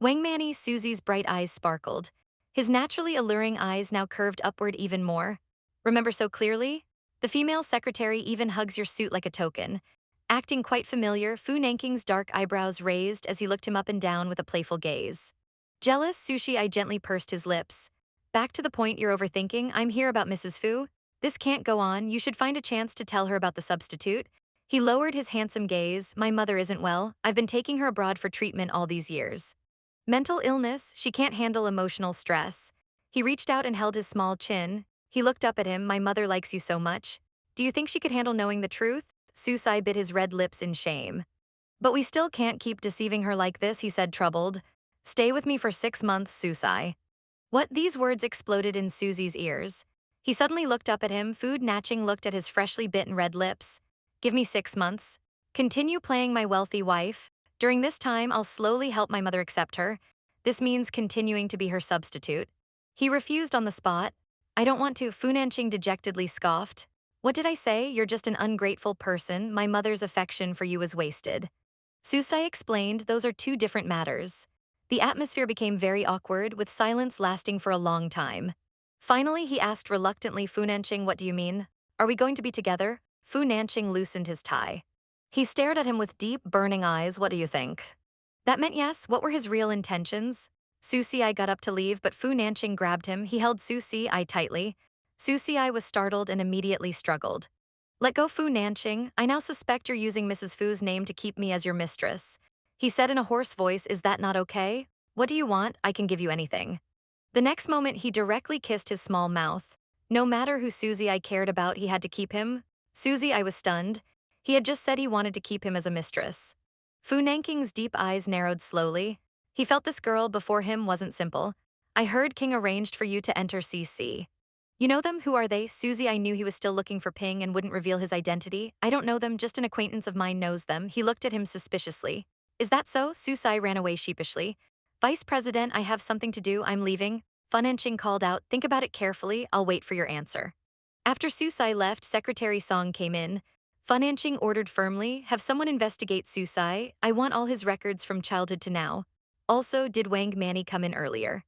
Wang Manny, Susie's bright eyes sparkled. His naturally alluring eyes now curved upward even more. Remember so clearly? The female secretary even hugs your suit like a token. Acting quite familiar, Fu Nanking's dark eyebrows raised as he looked him up and down with a playful gaze. Jealous, Sushi gently pursed his lips. Back to the point, you're overthinking. I'm here about Mrs. Fu. This can't go on. You should find a chance to tell her about the substitute. He lowered his handsome gaze. My mother isn't well. I've been taking her abroad for treatment all these years. Mental illness, she can't handle emotional stress. He reached out and held his small chin. He looked up at him. My mother likes you so much. Do you think she could handle knowing the truth? Susai bit his red lips in shame. But we still can't keep deceiving her like this, he said, troubled. Stay with me for 6 months, Susai. What? These words exploded in Susie's ears. He suddenly looked up at him, food gnashing looked at his freshly bitten red lips. Give me 6 months. Continue playing my wealthy wife. During this time, I'll slowly help my mother accept her. This means continuing to be her substitute. He refused on the spot. I don't want to, Fu Nanqing dejectedly scoffed. What did I say? You're just an ungrateful person. My mother's affection for you is wasted. Susai explained those are two different matters. The atmosphere became very awkward, with silence lasting for a long time. Finally, he asked reluctantly, Fu Nanqing, what do you mean? Are we going to be together? Fu Nanqing loosened his tie. He stared at him with deep, burning eyes. What do you think? That meant yes. What were his real intentions? Susai got up to leave, but Fu Nanqing grabbed him. He held Susai tightly. Susai was startled and immediately struggled. Let go, Fu Nanqing. I now suspect you're using Mrs. Fu's name to keep me as your mistress. He said in a hoarse voice, is that not okay? What do you want? I can give you anything. The next moment, he directly kissed his small mouth. No matter who Susie I cared about, he had to keep him. Susie, I was stunned. He had just said he wanted to keep him as a mistress. Fu Nanqing's deep eyes narrowed slowly. He felt this girl before him wasn't simple. I heard King arranged for you to enter CC. You know them? Who are they? Susie, I knew he was still looking for Ping and wouldn't reveal his identity. I don't know them, just an acquaintance of mine knows them. He looked at him suspiciously. Is that so? Susai ran away sheepishly. Vice President, I have something to do, I'm leaving. Fu Nanqing called out, think about it carefully, I'll wait for your answer. After Susai left, Secretary Song came in. Fu Nanqing ordered firmly, have someone investigate Susai. I want all his records from childhood to now. Also, did Wang Manny come in earlier?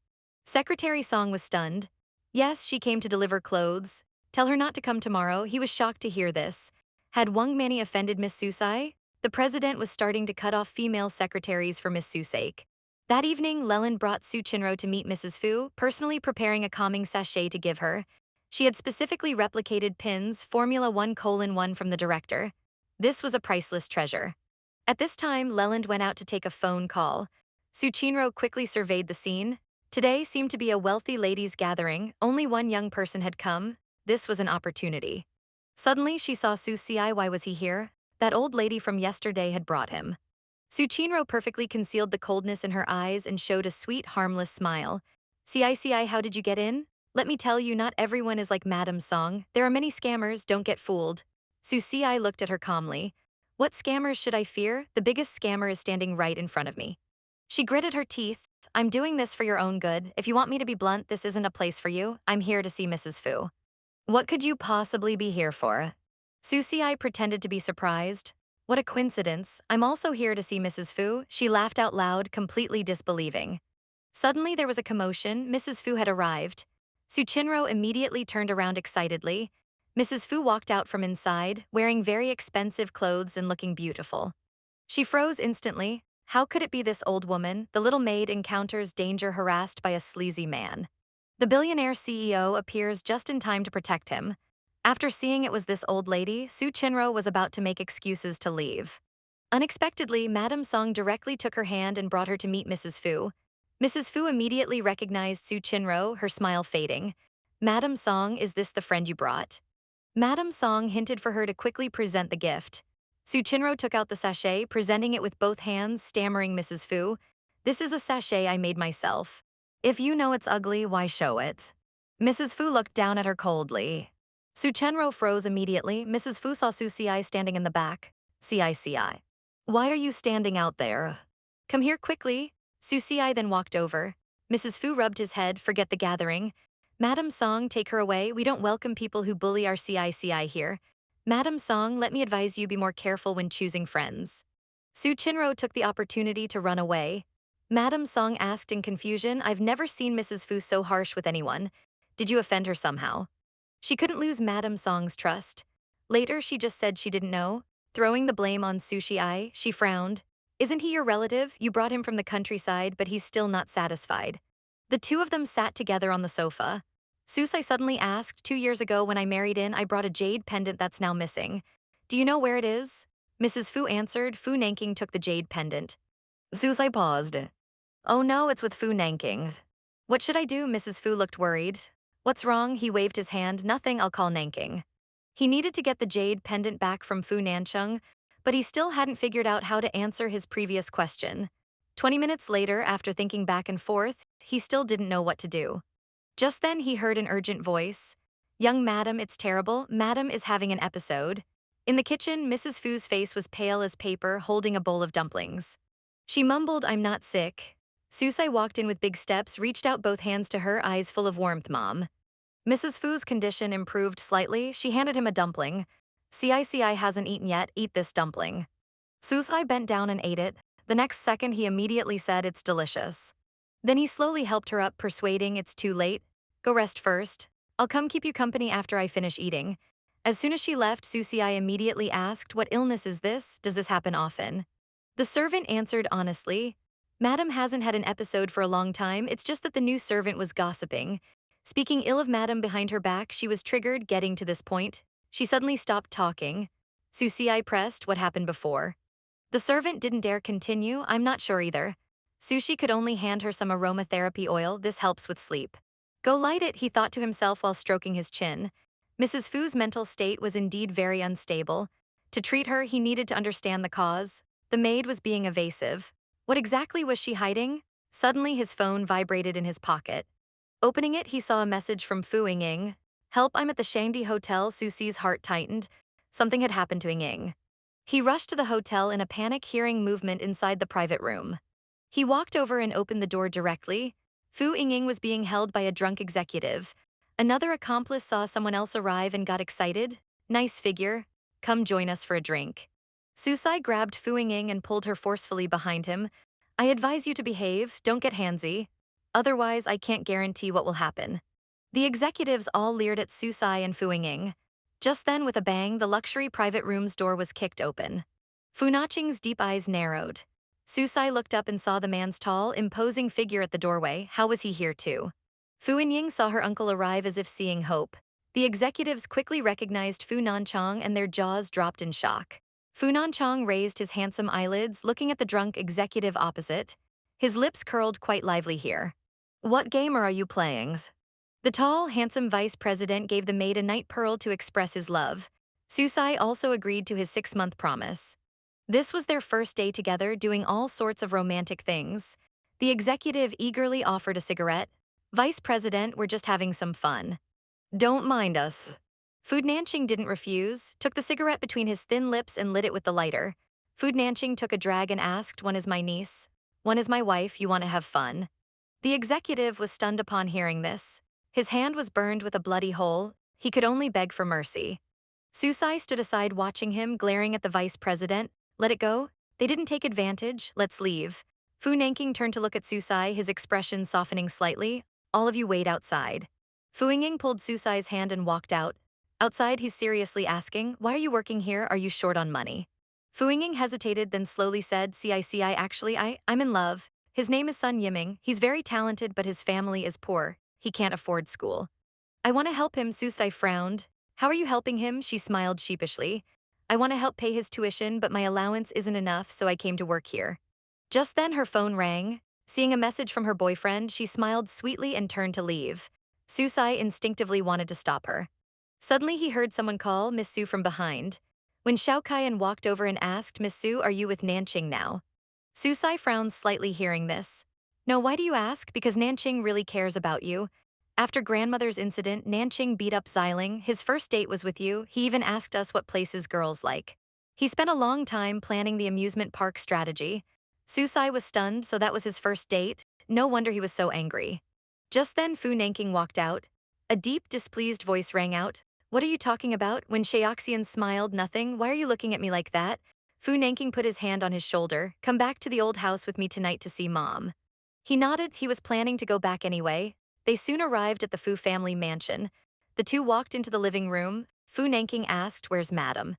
Secretary Song was stunned. Yes, she came to deliver clothes. Tell her not to come tomorrow. He was shocked to hear this. Had Wang Manny offended Miss Susai? The president was starting to cut off female secretaries for Miss Su's sake. That evening, Leland brought Su Chinro to meet Mrs. Fu, personally preparing a calming sachet to give her. She had specifically replicated Pin's Formula 1:1 from the director. This was a priceless treasure. At this time, Leland went out to take a phone call. Su Chinro quickly surveyed the scene. Today seemed to be a wealthy ladies' gathering. Only one young person had come. This was an opportunity. Suddenly, she saw Su Ci. Why was he here? That old lady from yesterday had brought him. Su Chinro perfectly concealed the coldness in her eyes and showed a sweet, harmless smile. Ci, how did you get in? Let me tell you, not everyone is like Madam Song. There are many scammers, don't get fooled. Su Ci looked at her calmly. What scammers should I fear? The biggest scammer is standing right in front of me. She gritted her teeth. I'm doing this for your own good. If you want me to be blunt, this isn't a place for you. I'm here to see Mrs. Fu. What could you possibly be here for? Susie pretended to be surprised. What a coincidence. I'm also here to see Mrs. Fu. She laughed out loud, completely disbelieving. Suddenly there was a commotion. Mrs. Fu had arrived. Su Chinro immediately turned around excitedly. Mrs. Fu walked out from inside, wearing very expensive clothes and looking beautiful. She froze instantly. How could it be this old woman? The little maid encounters danger harassed by a sleazy man. The billionaire CEO appears just in time to protect him. After seeing it was this old lady, Su Chinro was about to make excuses to leave. Unexpectedly, Madame Song directly took her hand and brought her to meet Mrs. Fu. Mrs. Fu immediately recognized Su Chinro, her smile fading. Madame Song, is this the friend you brought? Madame Song hinted for her to quickly present the gift. Su Chinro took out the sachet, presenting it with both hands, stammering Mrs. Fu. This is a sachet I made myself. If you know it's ugly, why show it? Mrs. Fu looked down at her coldly. Su Chinro froze immediately. Mrs. Fu saw Su Ci standing in the back. Ci. Why are you standing out there? Come here quickly. Su Ci then walked over. Mrs. Fu rubbed his head, forget the gathering. Madam Song, take her away. We don't welcome people who bully our Ci here. Madam Song, let me advise you be more careful when choosing friends. Su Chinro took the opportunity to run away. Madam Song asked in confusion, I've never seen Mrs. Fu so harsh with anyone. Did you offend her somehow? She couldn't lose Madam Song's trust. Later, she just said she didn't know. Throwing the blame on Sushi, she frowned. Isn't he your relative? You brought him from the countryside, but he's still not satisfied. The two of them sat together on the sofa. Susai suddenly asked, 2 years ago when I married in, I brought a jade pendant that's now missing. Do you know where it is? Mrs. Fu answered. Fu Nanking took the jade pendant. Susai paused. Oh no, it's with Fu Nanking. What should I do? Mrs. Fu looked worried. What's wrong? He waved his hand. Nothing, I'll call Nanking. He needed to get the jade pendant back from Fu Nancheng, but he still hadn't figured out how to answer his previous question. 20 minutes later, after thinking back and forth, he still didn't know what to do. Just then he heard an urgent voice. Young madam, it's terrible. Madam is having an episode. In the kitchen, Mrs. Fu's face was pale as paper, holding a bowl of dumplings. She mumbled, I'm not sick. Susai walked in with big steps, reached out both hands to her, eyes full of warmth, Mom. Mrs. Fu's condition improved slightly. She handed him a dumpling. CICI hasn't eaten yet, eat this dumpling. Susai bent down and ate it. The next second he immediately said it's delicious. Then he slowly helped her up, persuading it's too late. Go rest first. I'll come keep you company after I finish eating. As soon as she left, Susai immediately asked, what illness is this? Does this happen often? The servant answered honestly, Madam hasn't had an episode for a long time, it's just that the new servant was gossiping. Speaking ill of Madam behind her back, she was triggered getting to this point. She suddenly stopped talking. Susai pressed, what happened before? The servant didn't dare continue, I'm not sure either. Sushi could only hand her some aromatherapy oil, this helps with sleep. Go light it, he thought to himself while stroking his chin. Mrs. Fu's mental state was indeed very unstable. To treat her, he needed to understand the cause. The maid was being evasive. What exactly was she hiding? Suddenly his phone vibrated in his pocket. Opening it, he saw a message from Fu Ying. Help, I'm at the Shangdi Hotel. Susie's heart tightened. Something had happened to Ying. He rushed to the hotel in a panic, hearing movement inside the private room. He walked over and opened the door directly. Fu Ying was being held by a drunk executive. Another accomplice saw someone else arrive and got excited. Nice figure. Come join us for a drink. Susai grabbed Fu Ying and pulled her forcefully behind him. I advise you to behave, don't get handsy. Otherwise, I can't guarantee what will happen. The executives all leered at Susai and Fu Ying. Just then, with a bang, the luxury private room's door was kicked open. Fu Naching's deep eyes narrowed. Susai looked up and saw the man's tall, imposing figure at the doorway. How was he here too? Fu Ying saw her uncle arrive as if seeing hope. The executives quickly recognized Fu Nanchang and their jaws dropped in shock. Fu Nanchang raised his handsome eyelids, looking at the drunk executive opposite. His lips curled quite lively here. What gamer are you playing? The tall, handsome vice president gave the maid a night pearl to express his love. Susai also agreed to his 6-month promise. This was their first day together, doing all sorts of romantic things. The executive eagerly offered a cigarette. Vice President, we're just having some fun. Don't mind us. Fu Nanching didn't refuse, took the cigarette between his thin lips and lit it with the lighter. Fu Nanching took a drag and asked, one is my niece, one is my wife, you want to have fun? The executive was stunned upon hearing this. His hand was burned with a bloody hole. He could only beg for mercy. Susai stood aside watching him, glaring at the vice president. Let it go? They didn't take advantage, let's leave. Fu Nanking turned to look at Susai, his expression softening slightly. All of you wait outside. Fu Ying pulled Susai's hand and walked out. Outside, he's seriously asking, why are you working here? Are you short on money? Fu Ying hesitated, then slowly said, CICI actually, I'm in love. His name is Sun Yiming. He's very talented, but his family is poor. He can't afford school. I want to help him, Susai frowned. How are you helping him? She smiled sheepishly. I want to help pay his tuition, but my allowance isn't enough, so I came to work here. Just then her phone rang. Seeing a message from her boyfriend, she smiled sweetly and turned to leave. Susai instinctively wanted to stop her. Suddenly he heard someone call Miss Su from behind. When Xiao Kaiyan walked over and asked, Miss Su, are you with Nanqing now? Susai frowned slightly hearing this. No, why do you ask? Because Nanqing really cares about you. After grandmother's incident, Nanqing beat up Xiling. His first date was with you. He even asked us what places girls like. He spent a long time planning the amusement park strategy. Susai was stunned, so that was his first date. No wonder he was so angry. Just then Fu Nanking walked out. A deep, displeased voice rang out. What are you talking about? When Shaoxian smiled, nothing. Why are you looking at me like that? Fu Nanking put his hand on his shoulder. Come back to the old house with me tonight to see Mom. He nodded. He was planning to go back anyway. They soon arrived at the Fu family mansion. The two walked into the living room. Fu Nanking asked, where's Madam?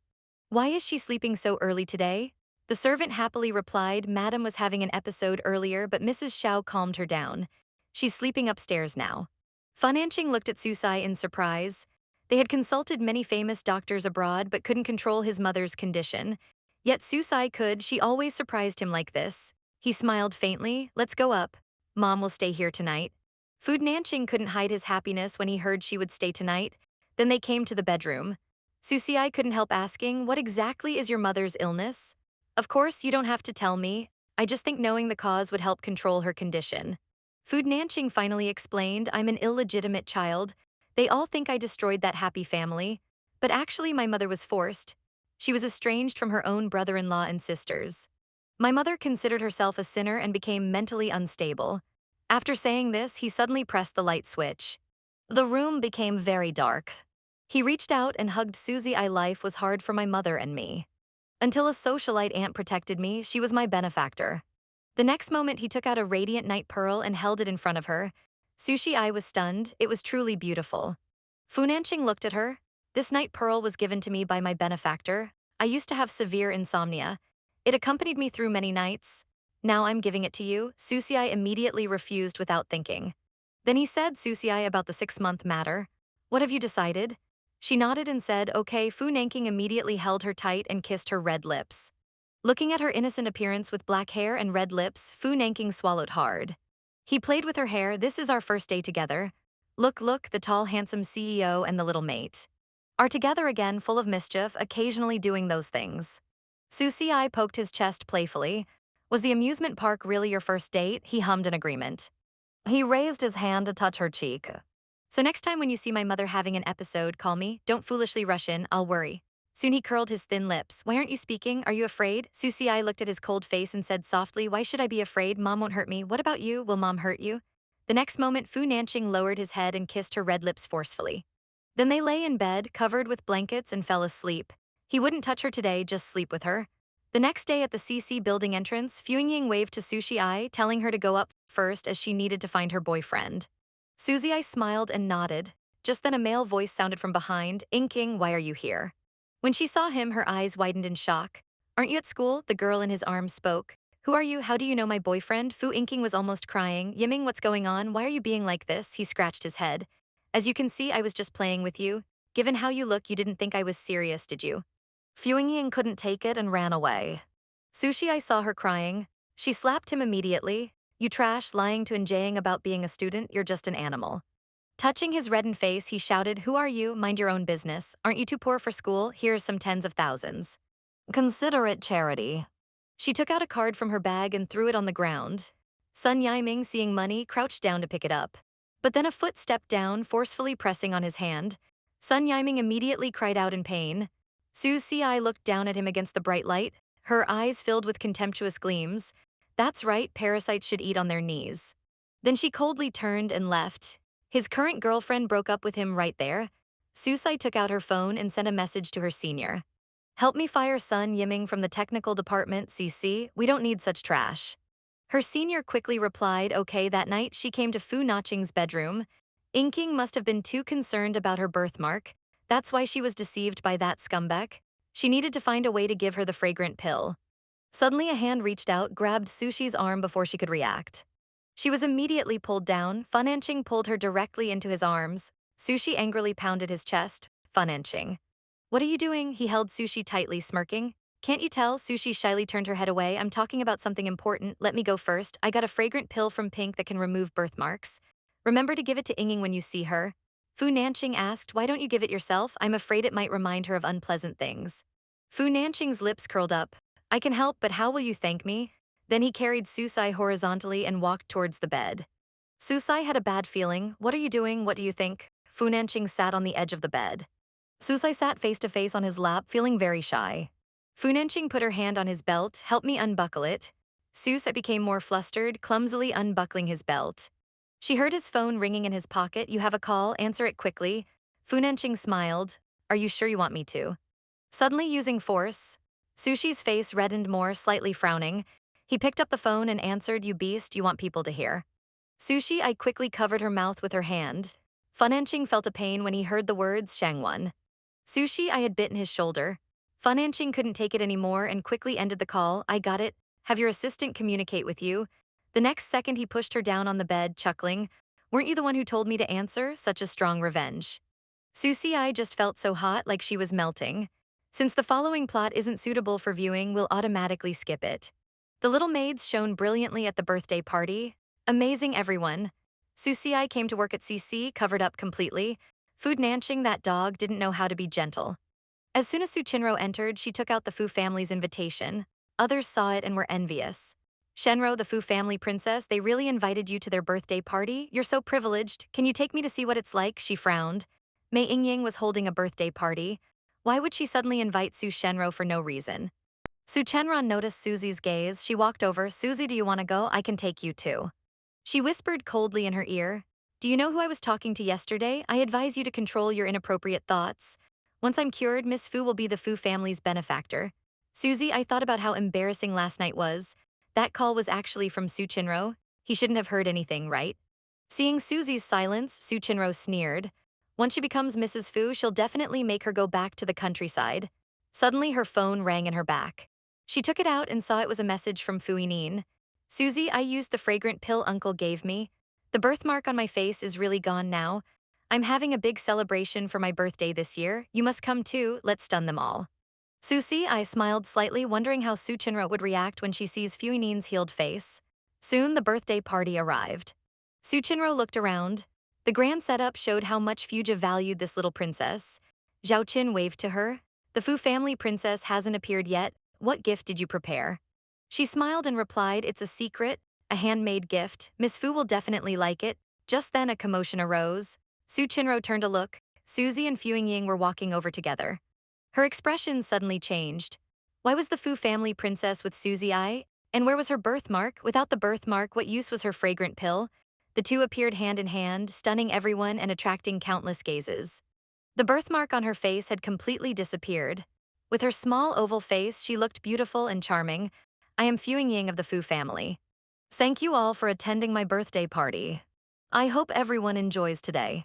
Why is she sleeping so early today? The servant happily replied, Madam was having an episode earlier, but Mrs. Xiao calmed her down. She's sleeping upstairs now. Fu Nanqing looked at Susai in surprise. They had consulted many famous doctors abroad but couldn't control his mother's condition. Yet Susai could, she always surprised him like this. He smiled faintly, let's go up. Mom will stay here tonight. Fu Nanqing couldn't hide his happiness when he heard she would stay tonight. Then they came to the bedroom. Susie couldn't help asking, what exactly is your mother's illness? Of course, you don't have to tell me. I just think knowing the cause would help control her condition. Food Nanching finally explained, I'm an illegitimate child. They all think I destroyed that happy family. But actually, my mother was forced. She was estranged from her own brother-in-law and sisters. My mother considered herself a sinner and became mentally unstable. After saying this, he suddenly pressed the light switch. The room became very dark. He reached out and hugged Susie. Life was hard for my mother and me. Until a socialite aunt protected me, she was my benefactor. The next moment, he took out a radiant night pearl and held it in front of her. Sushi was stunned. It was truly beautiful. Funanching looked at her. This night pearl was given to me by my benefactor. I used to have severe insomnia. It accompanied me through many nights. Now I'm giving it to you. Susie immediately refused without thinking. Then he said, Susie, about the 6-month matter. What have you decided? She nodded and said, okay. Fu Nanking immediately held her tight and kissed her red lips. Looking at her innocent appearance with black hair and red lips, Fu Nanking swallowed hard. He played with her hair. This is our first day together. Look, the tall, handsome CEO and the little mate are together again, full of mischief, occasionally doing those things. Susie poked his chest playfully. Was the amusement park really your first date? He hummed in agreement. He raised his hand to touch her cheek. So next time when you see my mother having an episode, call me. Don't foolishly rush in, I'll worry. Soon he curled his thin lips. Why aren't you speaking? Are you afraid? Susie looked at his cold face and said softly, why should I be afraid? Mom won't hurt me. What about you? Will Mom hurt you? The next moment, Fu Nanching lowered his head and kissed her red lips forcefully. Then they lay in bed, covered with blankets, and fell asleep. He wouldn't touch her today, just sleep with her. The next day at the CC building entrance, Fuingying waved to Sushi, telling her to go up first as she needed to find her boyfriend. Susie smiled and nodded. Just then a male voice sounded from behind, Inking, why are you here? When she saw him, her eyes widened in shock. Aren't you at school? The girl in his arms spoke. Who are you? How do you know my boyfriend? Fu Inking was almost crying. Yiming, what's going on? Why are you being like this? He scratched his head. As you can see, I was just playing with you. Given how you look, you didn't think I was serious, did you? Fuingying couldn't take it and ran away. Sushi saw her crying. She slapped him immediately. You trash, lying to Njaying about being a student, you're just an animal. Touching his reddened face, he shouted, who are you? Mind your own business. Aren't you too poor for school? Here's some tens of thousands. Consider it charity. She took out a card from her bag and threw it on the ground. Sun Yiming, seeing money, crouched down to pick it up. But then a foot stepped down, forcefully pressing on his hand. Sun Yiming immediately cried out in pain. Su Si looked down at him against the bright light, her eyes filled with contemptuous gleams. That's right, parasites should eat on their knees. Then she coldly turned and left. His current girlfriend broke up with him right there. Susai took out her phone and sent a message to her senior. Help me fire Sun Yiming from the technical department, CC. We don't need such trash. Her senior quickly replied, okay. That night, she came to Fu Naching's bedroom. Inking must have been too concerned about her birthmark. That's why she was deceived by that scumbag. She needed to find a way to give her the fragrant pill. Suddenly, a hand reached out, grabbed Sushi's arm before she could react. She was immediately pulled down. Funanching pulled her directly into his arms. Sushi angrily pounded his chest. Funanching. What are you doing? He held Sushi tightly, smirking. Can't you tell? Sushi shyly turned her head away. I'm talking about something important. Let me go first. I got a fragrant pill from Pink that can remove birthmarks. Remember to give it to Inging when you see her. Fu Nanching asked, why don't you give it yourself? I'm afraid it might remind her of unpleasant things. Fu Nanching's lips curled up. I can help, but how will you thank me? Then he carried Susai horizontally and walked towards the bed. Susai had a bad feeling. What are you doing? What do you think? Fu Nanching sat on the edge of the bed. Susai sat face to face on his lap, feeling very shy. Fu Nanching put her hand on his belt. Help me unbuckle it. Susai became more flustered, clumsily unbuckling his belt. She heard his phone ringing in his pocket. You have a call, answer it quickly. Fu Nanching smiled. Are you sure you want me to? Suddenly using force. Sushi's face reddened more, slightly frowning. He picked up the phone and answered, you beast, you want people to hear. Sushi quickly covered her mouth with her hand. Funanching felt a pain when he heard the words Shangwon. Sushi had bitten his shoulder. Funanching couldn't take it anymore and quickly ended the call. I got it. Have your assistant communicate with you. The next second he pushed her down on the bed, chuckling. Weren't you the one who told me to answer? Such a strong revenge. Susie just felt so hot, like she was melting. Since the following plot isn't suitable for viewing, we'll automatically skip it. The little maids shone brilliantly at the birthday party. Amazing everyone. Susie came to work at CC, covered up completely. Food Nanching, that dog, didn't know how to be gentle. As soon as Su Chinro entered, she took out the Fu family's invitation. Others saw it and were envious. Shenro, the Fu family princess, they really invited you to their birthday party? You're so privileged. Can you take me to see what it's like? She frowned. Mei Yingying was holding a birthday party. Why would she suddenly invite Su Shenro for no reason? Su Chenron noticed Susie's gaze. She walked over. Susie, do you want to go? I can take you too. She whispered coldly in her ear. Do you know who I was talking to yesterday? I advise you to control your inappropriate thoughts. Once I'm cured, Miss Fu will be the Fu family's benefactor. Susie, I thought about how embarrassing last night was. That call was actually from Su Chinro. He shouldn't have heard anything, right? Seeing Susie's silence, Su Chinro sneered. Once she becomes Mrs. Fu, she'll definitely make her go back to the countryside. Suddenly, her phone rang in her back. She took it out and saw it was a message from Fu Yinyin. Susie, I used the fragrant pill Uncle gave me. The birthmark on my face is really gone now. I'm having a big celebration for my birthday this year. You must come too, let's stun them all. Susie, I smiled slightly, wondering how Su Chinro would react when she sees Fu Yinin's healed face. Soon, the birthday party arrived. Su Chinro looked around. The grand setup showed how much Fuja valued this little princess. Zhao Qin waved to her. The Fu family princess hasn't appeared yet. What gift did you prepare? She smiled and replied, it's a secret, a handmade gift. Miss Fu will definitely like it. Just then a commotion arose. Su Chinro turned to look. Susie and Fu Yingying were walking over together. Her expression suddenly changed. Why was the Fu family princess with Susie I? And where was her birthmark? Without the birthmark, what use was her fragrant pill? The two appeared hand in hand, stunning everyone and attracting countless gazes. The birthmark on her face had completely disappeared. With her small oval face, she looked beautiful and charming. I am Fu Yingying of the Fu family. Thank you all for attending my birthday party. I hope everyone enjoys today.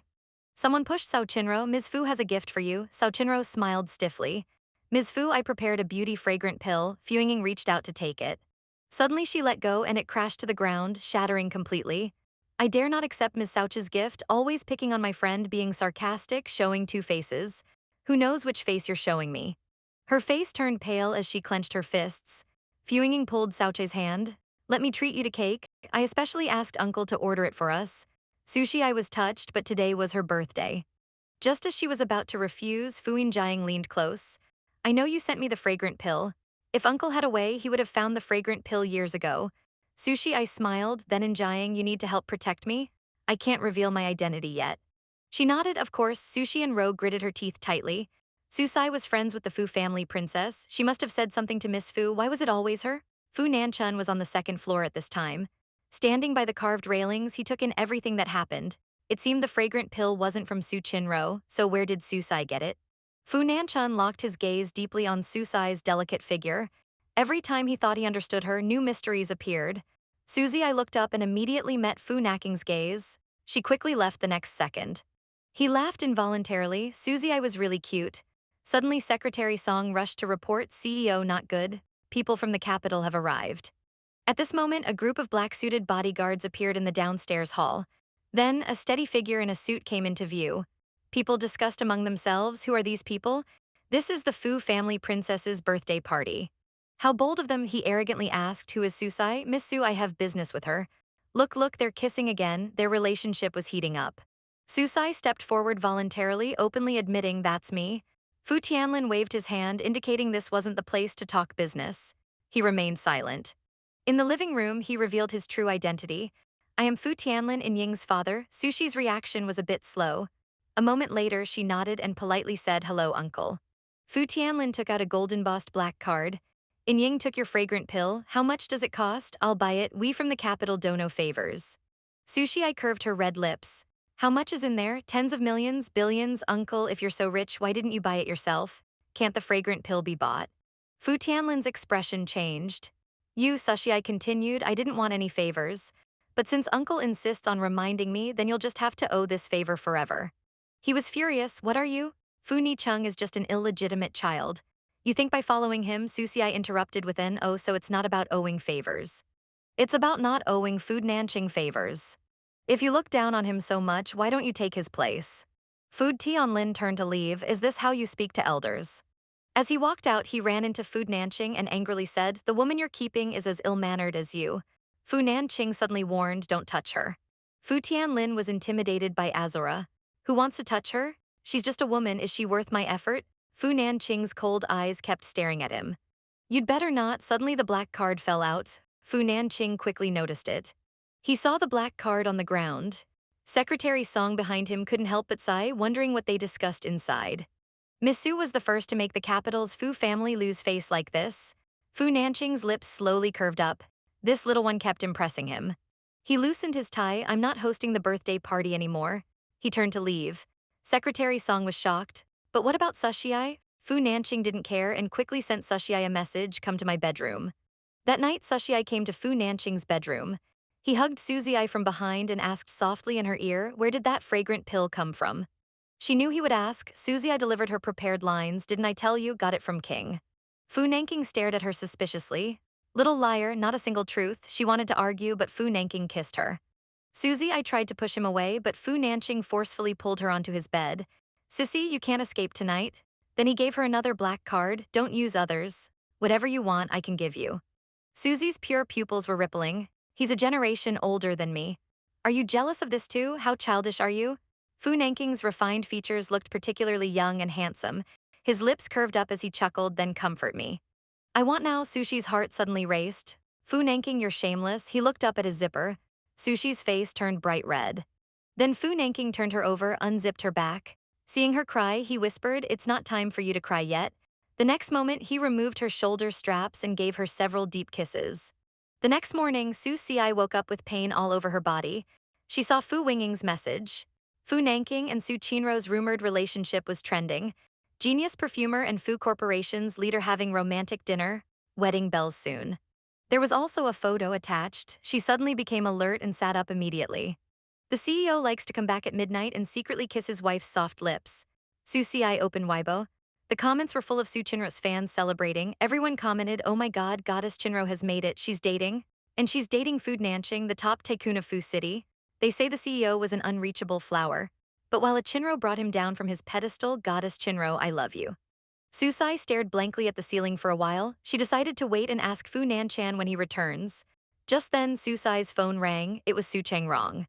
Someone pushed Sao Chinro. Ms. Fu has a gift for you. Sao Chinro smiled stiffly. Ms. Fu, I prepared a beauty fragrant pill. Fu Yingying reached out to take it. Suddenly she let go and it crashed to the ground, shattering completely. I dare not accept Ms. Sauch's gift, always picking on my friend, being sarcastic, showing two faces. Who knows which face you're showing me? Her face turned pale as she clenched her fists. Fu Yingying pulled Sauche's hand. Let me treat you to cake. I especially asked Uncle to order it for us. Sushi, I was touched, but today was her birthday. Just as she was about to refuse, Fu Yinjiang leaned close. I know you sent me the fragrant pill. If Uncle had a way, he would have found the fragrant pill years ago. Sushi, I smiled, then Injiang, you need to help protect me? I can't reveal my identity yet. She nodded, of course. Sushi and Ro gritted her teeth tightly. Susai was friends with the Fu family princess. She must have said something to Miss Fu. Why was it always her? Fu Nanchun was on the second floor at this time. Standing by the carved railings, he took in everything that happened. It seemed the fragrant pill wasn't from Su Chinro, so where did Susai get it? Fu Nanchun locked his gaze deeply on Susai's delicate figure. Every time he thought he understood her, new mysteries appeared. Susie, I looked up and immediately met Fu Nacking's gaze. She quickly left the next second. He laughed involuntarily. Susie, I was really cute. Suddenly, Secretary Song rushed to report, CEO not good. People from the capital have arrived. At this moment, a group of black-suited bodyguards appeared in the downstairs hall. Then, a steady figure in a suit came into view. People discussed among themselves, who are these people? This is the Fu family princess's birthday party. How bold of them, he arrogantly asked. Who is Susai? Miss Su, I have business with her. Look, they're kissing again. Their relationship was heating up. Susai stepped forward voluntarily, openly admitting, that's me. Fu Tianlin waved his hand, indicating this wasn't the place to talk business. He remained silent. In the living room, he revealed his true identity. I am Fu Tianlin, In Ying's father. Sushi's reaction was a bit slow. A moment later, she nodded and politely said, hello, uncle. Fu Tianlin took out a golden-bossed black card. In Ying took your fragrant pill. How much does it cost? I'll buy it. We from the capital don't know favors. Sushi, I curved her red lips. How much is in there? Tens of millions, billions? Uncle, if you're so rich, why didn't you buy it yourself? Can't the fragrant pill be bought? Fu Tianlin's expression changed. You, Sushi, I continued, I didn't want any favors. But since Uncle insists on reminding me, then you'll just have to owe this favor forever. He was furious. What are you? Fu Nicheng is just an illegitimate child. You think by following him, Susie, I interrupted with an oh, so it's not about owing favors. It's about not owing Fu Nanching favors. If you look down on him so much, why don't you take his place? Fu Tianlin turned to leave. Is this how you speak to elders? As he walked out, he ran into Fu Nanching and angrily said, the woman you're keeping is as ill-mannered as you. Fu Nanching suddenly warned, don't touch her. Fu Tianlin was intimidated by Azura. Who wants to touch her? She's just a woman, is she worth my effort? Fu Nanqing's cold eyes kept staring at him. You'd better not. Suddenly the black card fell out. Fu Nanqing quickly noticed it. He saw the black card on the ground. Secretary Song behind him couldn't help but sigh, wondering what they discussed inside. Miss Su was the first to make the capital's Fu family lose face like this. Fu Nanqing's lips slowly curved up. This little one kept impressing him. He loosened his tie. I'm not hosting the birthday party anymore. He turned to leave. Secretary Song was shocked. But what about Sushiai? Fu Nanqing didn't care and quickly sent Sushiai a message, come to my bedroom. That night, Sushiai came to Fu Nanqing's bedroom. He hugged Suziai from behind and asked softly in her ear, where did that fragrant pill come from? She knew he would ask. Suziai delivered her prepared lines, didn't I tell you, got it from King. Fu Nanqing stared at her suspiciously. Little liar, not a single truth. She wanted to argue, but Fu Nanqing kissed her. I tried to push him away, but Fu Nanqing forcefully pulled her onto his bed. Sissy, you can't escape tonight. Then he gave her another black card, don't use others. Whatever you want, I can give you. Susie's pure pupils were rippling. He's a generation older than me. Are you jealous of this too? How childish are you? Fu Nanqing's refined features looked particularly young and handsome. His lips curved up as he chuckled, then comfort me. I want now. Sushi's heart suddenly raced. Fu Nanqing, you're shameless. He looked up at his zipper. Sushi's face turned bright red. Then Fu Nanqing turned her over, unzipped her back. Seeing her cry, he whispered, it's not time for you to cry yet. The next moment, he removed her shoulder straps and gave her several deep kisses. The next morning, Su Ci woke up with pain all over her body. She saw Fu Winging's message. Fu Nanqing and Su Qinro's rumored relationship was trending. Genius perfumer and Fu Corporation's leader having romantic dinner. Wedding bells soon. There was also a photo attached. She suddenly became alert and sat up immediately. The CEO likes to come back at midnight and secretly kiss his wife's soft lips. Su Ci opened Weibo. The comments were full of Su Qinro's fans celebrating. Everyone commented, oh my god, Goddess Qinro has made it, she's dating. And she's dating Fu Nanqing, the top tycoon of Fu City. They say the CEO was an unreachable flower. But while a Qinro brought him down from his pedestal, Goddess Qinro, I love you. Su Ci stared blankly at the ceiling for a while. She decided to wait and ask Fu Nanchan when he returns. Just then, Su Ci's phone rang. It was Su Changrong.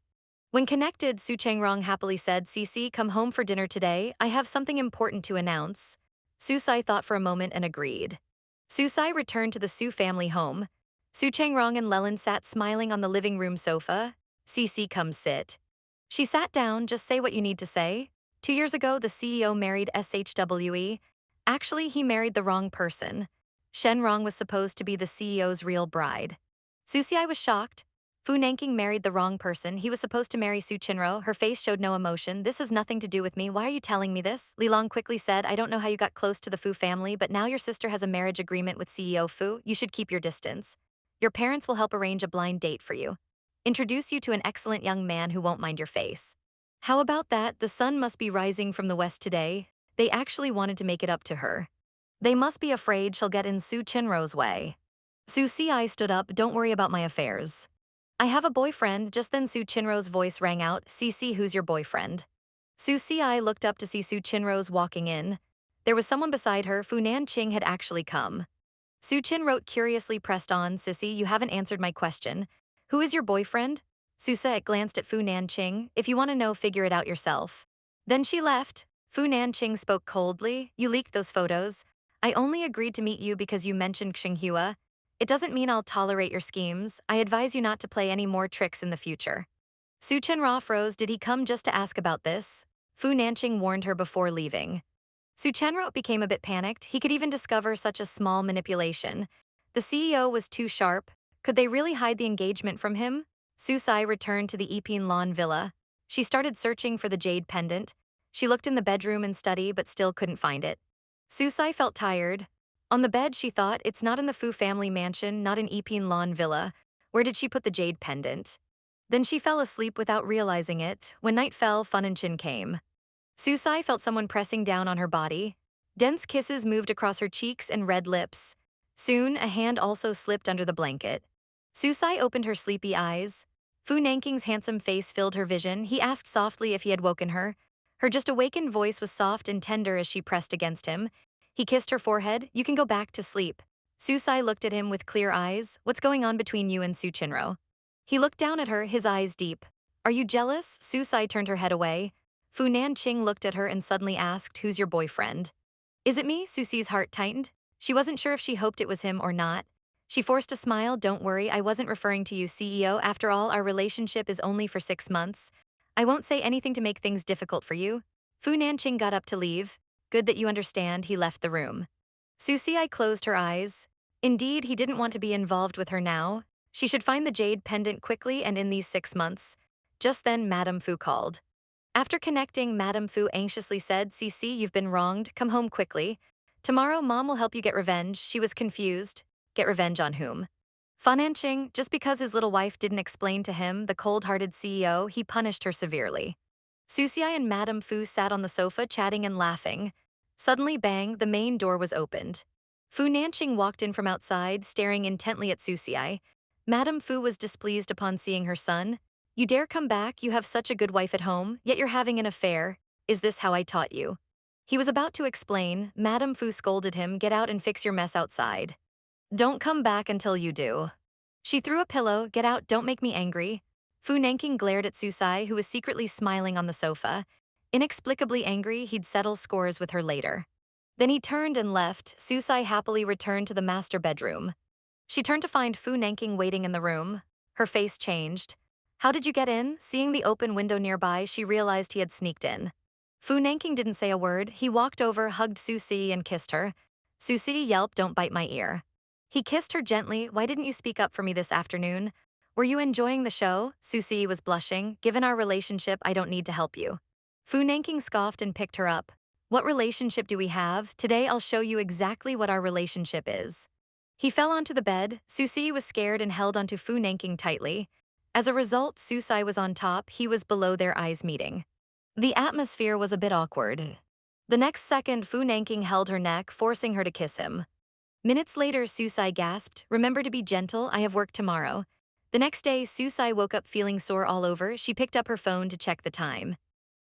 When connected, Su Changrong happily said, Cici, come home for dinner today. I have something important to announce. Su Ci thought for a moment and agreed. Su Ci returned to the Su family home. Su Changrong and Leland sat smiling on the living room sofa. Cici, come sit. She sat down, just say what you need to say. 2 years ago, the CEO married SHWE. Actually, he married the wrong person. Shen Rong was supposed to be the CEO's real bride. Su Ci was shocked. Fu Nanqing married the wrong person. He was supposed to marry Su Qinro. Her face showed no emotion. This has nothing to do with me. Why are you telling me this? Li Long quickly said, I don't know how you got close to the Fu family, but now your sister has a marriage agreement with CEO Fu. You should keep your distance. Your parents will help arrange a blind date for you. Introduce you to an excellent young man who won't mind your face. How about that? The sun must be rising from the west today. They actually wanted to make it up to her. They must be afraid she'll get in Su Qinro's way. Su Ci stood up, don't worry about my affairs. I have a boyfriend. Just then Su Qinro's voice rang out, Cici, who's your boyfriend? Su Ci looked up to see Su Qinro's walking in. There was someone beside her. Fu Nanqing had actually come. Su Qinro curiously pressed on, Sissy, you haven't answered my question. Who is your boyfriend? Su Ci glanced at Fu Nanqing. If you want to know, figure it out yourself. Then she left. Fu Nanqing spoke coldly. You leaked those photos. I only agreed to meet you because you mentioned Xinghua. It doesn't mean I'll tolerate your schemes. I advise you not to play any more tricks in the future. Su Chenra froze. Did he come just to ask about this? Fu Nanqing warned her before leaving. Su Chenro became a bit panicked. He could even discover such a small manipulation. The CEO was too sharp. Could they really hide the engagement from him? Su Ci returned to the Ipin Lawn Villa. She started searching for the jade pendant. She looked in the bedroom and study but still couldn't find it. Su Ci felt tired. On the bed, she thought, it's not in the Fu family mansion, not in Ipin Lawn Villa. Where did she put the jade pendant? Then she fell asleep without realizing it. When night fell, Funanchin came. Su Ci felt someone pressing down on her body. Dense kisses moved across her cheeks and red lips. Soon, a hand also slipped under the blanket. Su Ci opened her sleepy eyes. Fu Nanqing's handsome face filled her vision. He asked softly if he had woken her. Her just awakened voice was soft and tender as she pressed against him. He kissed her forehead. You can go back to sleep. Su Ci looked at him with clear eyes. What's going on between you and Su Qinro? He looked down at her, his eyes deep. Are you jealous? Su Ci turned her head away. Fu Nanqing looked at her and suddenly asked, who's your boyfriend? Is it me? Susie's heart tightened. She wasn't sure if she hoped it was him or not. She forced a smile. Don't worry, I wasn't referring to you, CEO. After all, our relationship is only for 6 months. I won't say anything to make things difficult for you. Fu Nanqing got up to leave. Good that you understand, he left the room. Susie closed her eyes. Indeed, he didn't want to be involved with her now. She should find the jade pendant quickly and in these 6 months. Just then, Madame Fu called. After connecting, Madame Fu anxiously said, Cici, you've been wronged. Come home quickly. Tomorrow, Mom will help you get revenge. She was confused. Get revenge on whom? Fan Anqing, just because his little wife didn't explain to him, the cold-hearted CEO, he punished her severely. Susie and Madame Fu sat on the sofa chatting and laughing. Suddenly, bang, the main door was opened. Fu Nanqing walked in from outside, staring intently at Susie. Madame Fu was displeased upon seeing her son. You dare come back, you have such a good wife at home, yet you're having an affair. Is this how I taught you? He was about to explain. Madame Fu scolded him, get out and fix your mess outside. Don't come back until you do. She threw a pillow, get out, don't make me angry. Fu Nanqing glared at Susai, who was secretly smiling on the sofa. Inexplicably angry, he'd settle scores with her later. Then he turned and left. Susai happily returned to the master bedroom. She turned to find Fu Nanqing waiting in the room. Her face changed. How did you get in? Seeing the open window nearby, she realized he had sneaked in. Fu Nanqing didn't say a word. He walked over, hugged Susie, and kissed her. Susie yelped, don't bite my ear. He kissed her gently. Why didn't you speak up for me this afternoon? Were you enjoying the show? Susie was blushing. Given our relationship, I don't need to help you. Fu Nanqing scoffed and picked her up. What relationship do we have? Today I'll show you exactly what our relationship is. He fell onto the bed. Susie was scared and held onto Fu Nanqing tightly. As a result, Susai was on top, he was below, their eyes meeting. The atmosphere was a bit awkward. The next second, Fu Nanqing held her neck, forcing her to kiss him. Minutes later, Susai gasped, remember to be gentle, I have work tomorrow. The next day, Susai woke up feeling sore all over. She picked up her phone to check the time.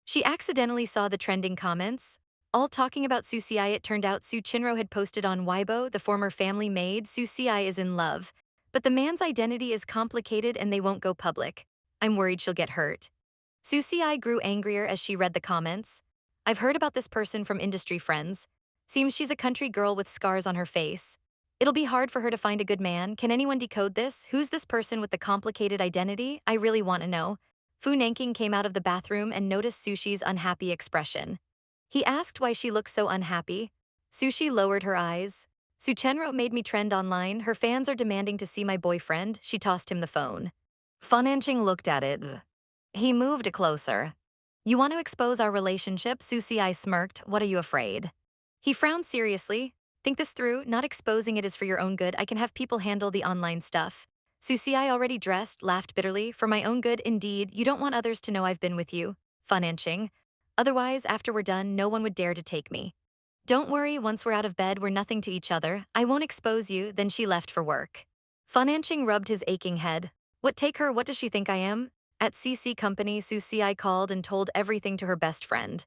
She accidentally saw the trending comments. All talking about Susie. It turned out Su Chinro had posted on Weibo, the former family maid, Susie is in love. But the man's identity is complicated and they won't go public. I'm worried she'll get hurt. Susie grew angrier as she read the comments. I've heard about this person from industry friends. Seems she's a country girl with scars on her face. It'll be hard for her to find a good man. Can anyone decode this? Who's this person with the complicated identity? I really want to know. Fu Nanqing came out of the bathroom and noticed Sushi's unhappy expression. He asked why she looked so unhappy. Sushi lowered her eyes. Suchenro made me trend online. Her fans are demanding to see my boyfriend. She tossed him the phone. Fu Nanqing looked at it. He moved closer. You want to expose our relationship? Susie smirked. What are you afraid? He frowned seriously. Think this through. Not exposing it is for your own good. I can have people handle the online stuff. Susie already dressed, laughed bitterly. For my own good, indeed. You don't want others to know I've been with you. Fu Nanqing. Otherwise, after we're done, no one would dare to take me. Don't worry, once we're out of bed, we're nothing to each other. I won't expose you. Then she left for work. Fu Nanqing rubbed his aching head. What take her? What does she think I am? At CC Company, Susie called and told everything to her best friend.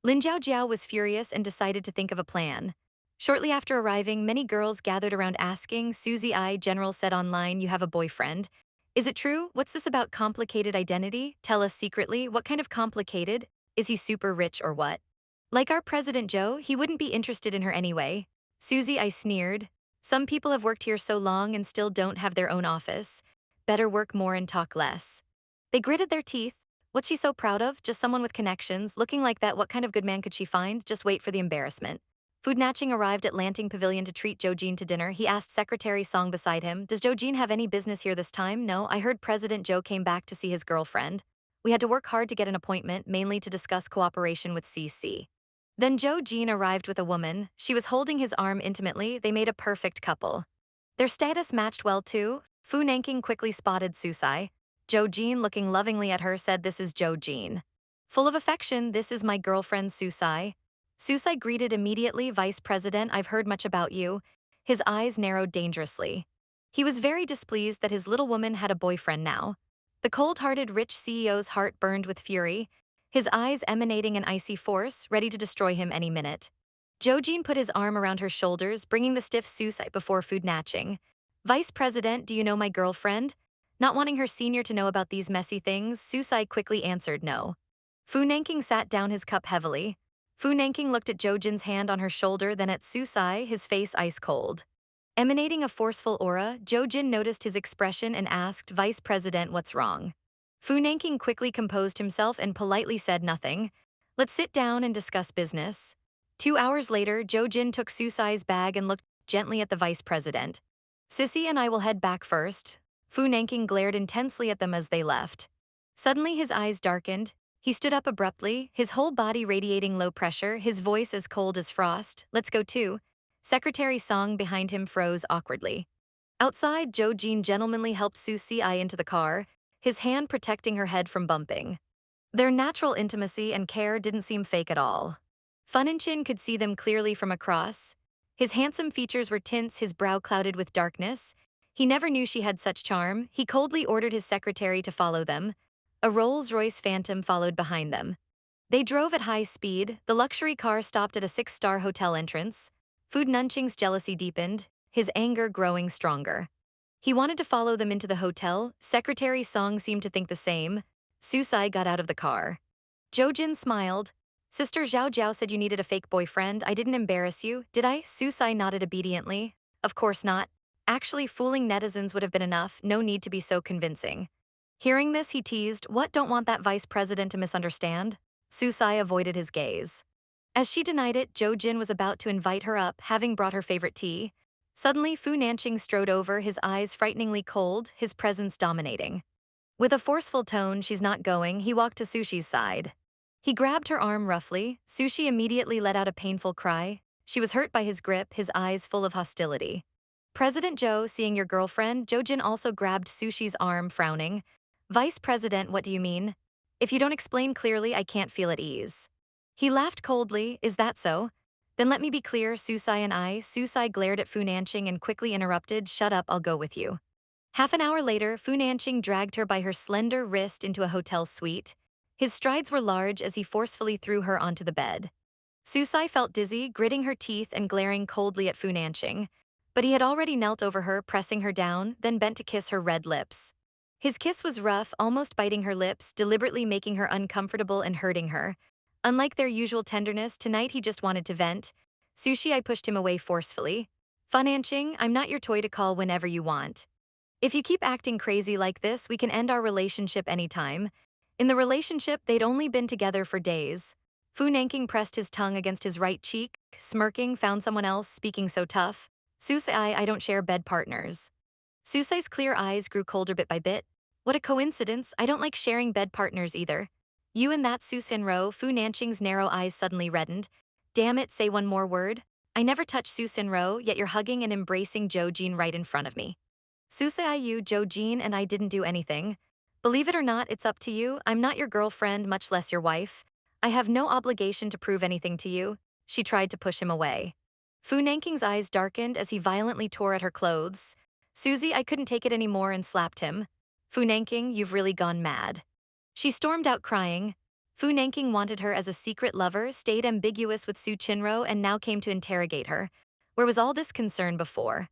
Lin Jiao was furious and decided to think of a plan. Shortly after arriving, many girls gathered around asking, Susie General said online, you have a boyfriend. Is it true? What's this about complicated identity? Tell us secretly. What kind of complicated? Is he super rich or what? Like our President Joe, he wouldn't be interested in her anyway. Susie sneered. Some people have worked here so long and still don't have their own office. Better work more and talk less. They gritted their teeth. What's she so proud of? Just someone with connections. Looking like that, what kind of good man could she find? Just wait for the embarrassment. Food Natching arrived at Lanting Pavilion to treat Jojin to dinner. He asked Secretary Song beside him, does Jojin have any business here this time? No, I heard President Joe came back to see his girlfriend. We had to work hard to get an appointment, mainly to discuss cooperation with CC. Then Jojin arrived with a woman. She was holding his arm intimately. They made a perfect couple. Their status matched well too. Fu Nanqing quickly spotted Susai. Jojin, looking lovingly at her, said, this is Jojin. Full of affection, this is my girlfriend Susai. Susai greeted immediately, Vice President, I've heard much about you. His eyes narrowed dangerously. He was very displeased that his little woman had a boyfriend now. The cold-hearted rich CEO's heart burned with fury, his eyes emanating an icy force, ready to destroy him any minute. Jojin put his arm around her shoulders, bringing the stiff Susai before Food Natching. Vice President, do you know my girlfriend? Not wanting her senior to know about these messy things, Susai quickly answered no. Fu Nanqing sat down his cup heavily. Fu Nanking looked at Jojin's hand on her shoulder, then at Susai, his face ice cold. Emanating a forceful aura, Jojin noticed his expression and asked, Vice President, what's wrong? Fu Nanking quickly composed himself and politely said nothing. Let's sit down and discuss business. 2 hours later, Jojin took Susai's bag and looked gently at the vice president. Sissy and I will head back first. Fu Nanking glared intensely at them as they left. Suddenly his eyes darkened. He stood up abruptly, his whole body radiating low pressure, his voice as cold as frost. Let's go too. Secretary Song behind him froze awkwardly. Outside, Jojin gentlemanly helped Susie into the car, his hand protecting her head from bumping. Their natural intimacy and care didn't seem fake at all. Funanchin could see them clearly from across. His handsome features were tense, his brow clouded with darkness. He never knew she had such charm. He coldly ordered his secretary to follow them. A Rolls-Royce Phantom followed behind them. They drove at high speed. The luxury car stopped at a 6-star hotel entrance. Fu Nanqing's jealousy deepened, his anger growing stronger. He wanted to follow them into the hotel. Secretary Song seemed to think the same. Susai got out of the car. Jojin smiled. Sister Zhao Zhao said you needed a fake boyfriend. I didn't embarrass you, did I? Susai nodded obediently. Of course not. Actually, fooling netizens would have been enough, no need to be so convincing. Hearing this, he teased, what, don't want that vice president to misunderstand? Susai avoided his gaze. As she denied it, Jojin was about to invite her up, having brought her favorite tea. Suddenly, Fu Nanqing strode over, his eyes frighteningly cold, his presence dominating. With a forceful tone, she's not going, he walked to Sushi's side. He grabbed her arm roughly. Sushi immediately let out a painful cry. She was hurt by his grip, his eyes full of hostility. President Joe, seeing your girlfriend, Jojin also grabbed Sushi's arm, frowning. Vice President, what do you mean? If you don't explain clearly, I can't feel at ease. He laughed coldly, is that so? Then let me be clear, Susai and I. Susai glared at Fu Nanqing and quickly interrupted, shut up, I'll go with you. Half an hour later, Fu Nanqing dragged her by her slender wrist into a hotel suite. His strides were large as he forcefully threw her onto the bed. Susai felt dizzy, gritting her teeth and glaring coldly at Fu Nanqing. But he had already knelt over her, pressing her down, then bent to kiss her red lips. His kiss was rough, almost biting her lips, deliberately making her uncomfortable and hurting her. Unlike their usual tenderness, tonight he just wanted to vent. I pushed him away forcefully. Fu Nanqing, I'm not your toy to call whenever you want. If you keep acting crazy like this, we can end our relationship anytime. In the relationship, they'd only been together for days. Fu Nanqing pressed his tongue against his right cheek, smirking, found someone else, speaking so tough. Susai, I don't share bed partners. Susai's clear eyes grew colder bit by bit. What a coincidence, I don't like sharing bed partners either. You and that Susinro, Fu Nanqing's narrow eyes suddenly reddened. Damn it, say one more word. I never touched Susinro, yet you're hugging and embracing Jojin right in front of me. Susai, Jojin and I didn't do anything. Believe it or not, it's up to you. I'm not your girlfriend, much less your wife. I have no obligation to prove anything to you. She tried to push him away. Fu Nanqing's eyes darkened as he violently tore at her clothes. Susie, I couldn't take it anymore and slapped him. Fu Nanqing, you've really gone mad. She stormed out crying. Fu Nanqing wanted her as a secret lover, stayed ambiguous with Su Chinro, and now came to interrogate her. Where was all this concern before?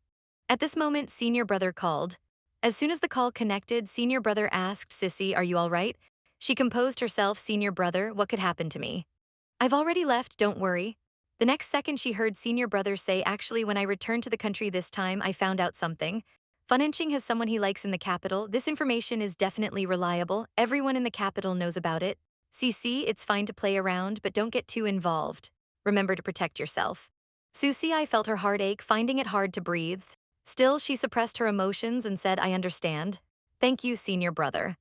At this moment, Senior Brother called. As soon as the call connected, Senior Brother asked, Sissy, are you all right? She composed herself, Senior Brother, what could happen to me? I've already left, don't worry. The next second she heard Senior Brother say, actually, when I returned to the country this time, I found out something. Funinching has someone he likes in the capital. This information is definitely reliable. Everyone in the capital knows about it. CC, it's fine to play around, but don't get too involved. Remember to protect yourself. Susie felt her heart ache, finding it hard to breathe. Still, she suppressed her emotions and said, I understand. Thank you, Senior Brother.